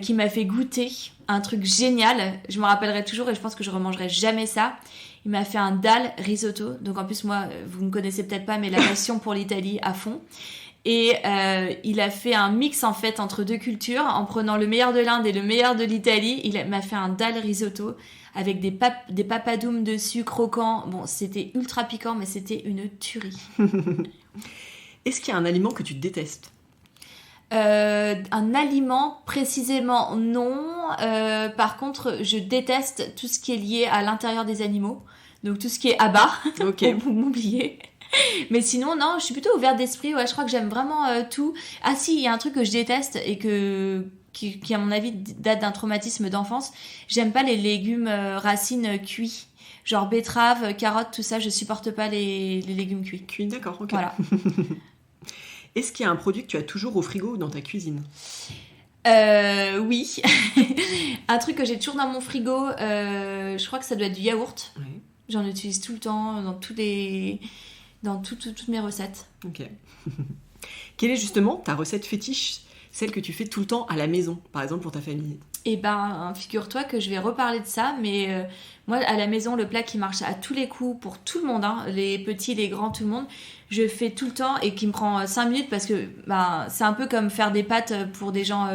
qui m'a fait goûter un truc génial. Je me rappellerai toujours et je pense que je remangerai jamais ça. Il m'a fait un dal risotto. Donc en plus, moi, vous me connaissez peut-être pas, mais la passion pour l'Italie à fond. Et il a fait un mix en fait entre 2 cultures, en prenant le meilleur de l'Inde et le meilleur de l'Italie. Il m'a fait un dal risotto avec des papadums dessus, croquants. Bon, c'était ultra piquant, mais c'était une tuerie.
Est-ce qu'il y a un aliment que tu détestes ?
Un aliment, précisément, non. Par contre, je déteste tout ce qui est lié à l'intérieur des animaux. Donc, tout ce qui est abat, vous m'oubliez. Mais sinon, non, je suis plutôt ouverte d'esprit. Ouais, je crois que j'aime vraiment tout. Ah si, il y a un truc que je déteste et qui à mon avis, date d'un traumatisme d'enfance. J'aime pas les légumes racines cuits. Genre betterave, carottes, tout ça, je supporte pas les légumes cuits.
Cuits, d'accord, ok.
Voilà.
Est-ce qu'il y a un produit que tu as toujours au frigo ou dans ta cuisine ?
Oui. Un truc que j'ai toujours dans mon frigo, je crois que ça doit être du yaourt.
Oui.
J'en utilise tout le temps, dans toutes mes recettes.
Ok. Quelle est justement ta recette fétiche, celle que tu fais tout le temps à la maison, par exemple pour ta famille ?
Eh ben, figure-toi que je vais reparler de ça, mais moi, à la maison, le plat qui marche à tous les coups pour tout le monde, les petits, les grands, tout le monde, je fais tout le temps et qui me prend 5 minutes parce que c'est un peu comme faire des pâtes pour des gens,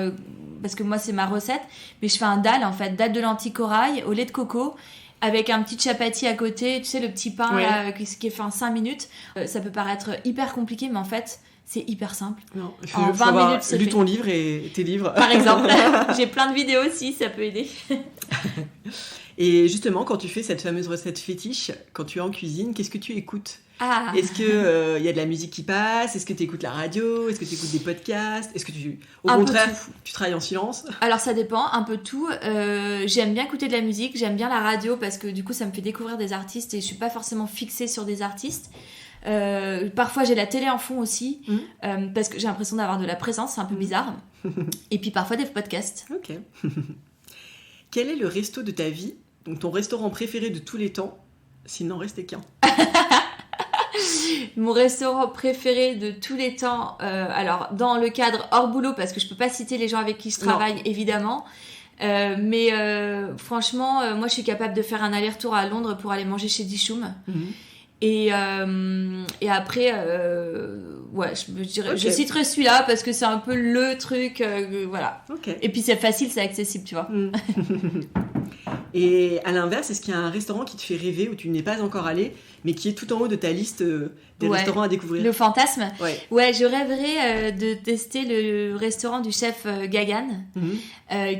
parce que moi, c'est ma recette, mais je fais un dal, en fait, dal de lentilles corail au lait de coco, avec un petit chapati à côté, tu sais, le petit pain là, qui est fait en 5 minutes. Ça peut paraître hyper compliqué, mais en fait... C'est hyper simple.
Non,
en 20 minutes, c'est
lu
fait.
Ton livre et tes livres.
Par exemple. J'ai plein de vidéos aussi, ça peut aider.
Et justement, quand tu fais cette fameuse recette fétiche, quand tu es en cuisine, qu'est-ce que tu écoutes ? Est-ce qu'il y a de la musique qui passe ? Est-ce que tu écoutes la radio ? Est-ce que tu écoutes des podcasts ? Est-ce que au contraire, tu travailles en silence ?
Alors ça dépend, un peu tout. J'aime bien écouter de la musique, j'aime bien la radio parce que du coup ça me fait découvrir des artistes et je suis pas forcément fixée sur des artistes. Parfois j'ai la télé en fond aussi parce que j'ai l'impression d'avoir de la présence, c'est un peu bizarre. Et puis parfois des podcasts.
Ok. Quel est le resto de ta vie, donc ton restaurant préféré de tous les temps, s'il n'en restait qu'un ?
Mon restaurant préféré de tous les temps, alors dans le cadre hors boulot, parce que je peux pas citer les gens avec qui je travaille évidemment, mais franchement, moi je suis capable de faire un aller-retour à Londres pour aller manger chez Dishoom. Et après, ouais, je dirais, je citerai celui-là parce que c'est un peu le truc, voilà.
Okay.
Et puis c'est facile, c'est accessible, tu vois.
Et à l'inverse, est-ce qu'il y a un restaurant qui te fait rêver où tu n'es pas encore allé, mais qui est tout en haut de ta liste des restaurants à découvrir?
Le fantasme. Ouais, je rêverais de tester le restaurant du chef Gagan,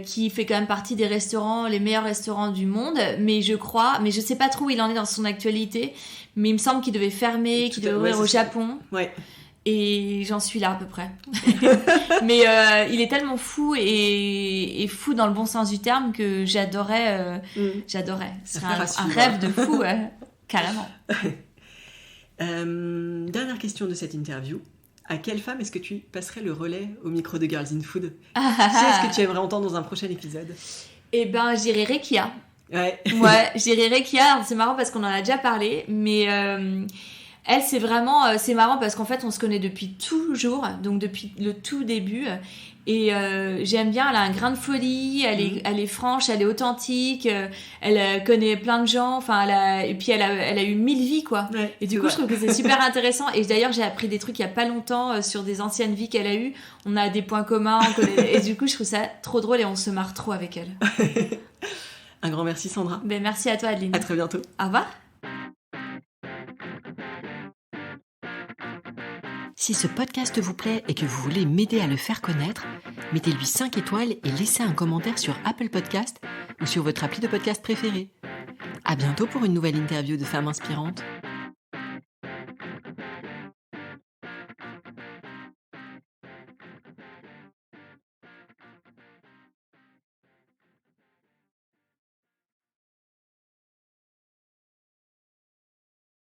qui fait quand même partie des restaurants, les meilleurs restaurants du monde. Mais je sais pas trop où il en est dans son actualité, mais il me semble qu'il devait fermer, qu'il devait ouvrir au Japon. Ouais. Et j'en suis là à peu près. Mais il est tellement fou et fou dans le bon sens du terme que j'adorais. Ce serait un rêve de fou, carrément.
Dernière question de cette interview. À quelle femme est-ce que tu passerais le relais au micro de Girls in Food? Qui est-ce que tu aimerais entendre dans un prochain épisode?
Eh ben, j'irais Rekia.
Ouais,
j'irais Rekia. Alors, c'est marrant parce qu'on en a déjà parlé, mais... Elle, c'est vraiment... c'est marrant parce qu'en fait, on se connaît depuis toujours, donc depuis le tout début. Et j'aime bien, elle a un grain de folie, elle est franche, elle est authentique, elle connaît plein de gens, et puis elle a eu 1000 vies, quoi. Ouais, et du coup, je trouve que c'est super intéressant. Et d'ailleurs, j'ai appris des trucs il y a pas longtemps sur des anciennes vies qu'elle a eues. On a des points communs, et du coup, je trouve ça trop drôle et on se marre trop avec elle.
Un grand merci, Sandra.
Ben, merci à toi, Adeline.
À très bientôt.
Au revoir.
Si ce podcast vous plaît et que vous voulez m'aider à le faire connaître, mettez-lui 5 étoiles et laissez un commentaire sur Apple Podcast ou sur votre appli de podcast préféré. À bientôt pour une nouvelle interview de femmes inspirantes.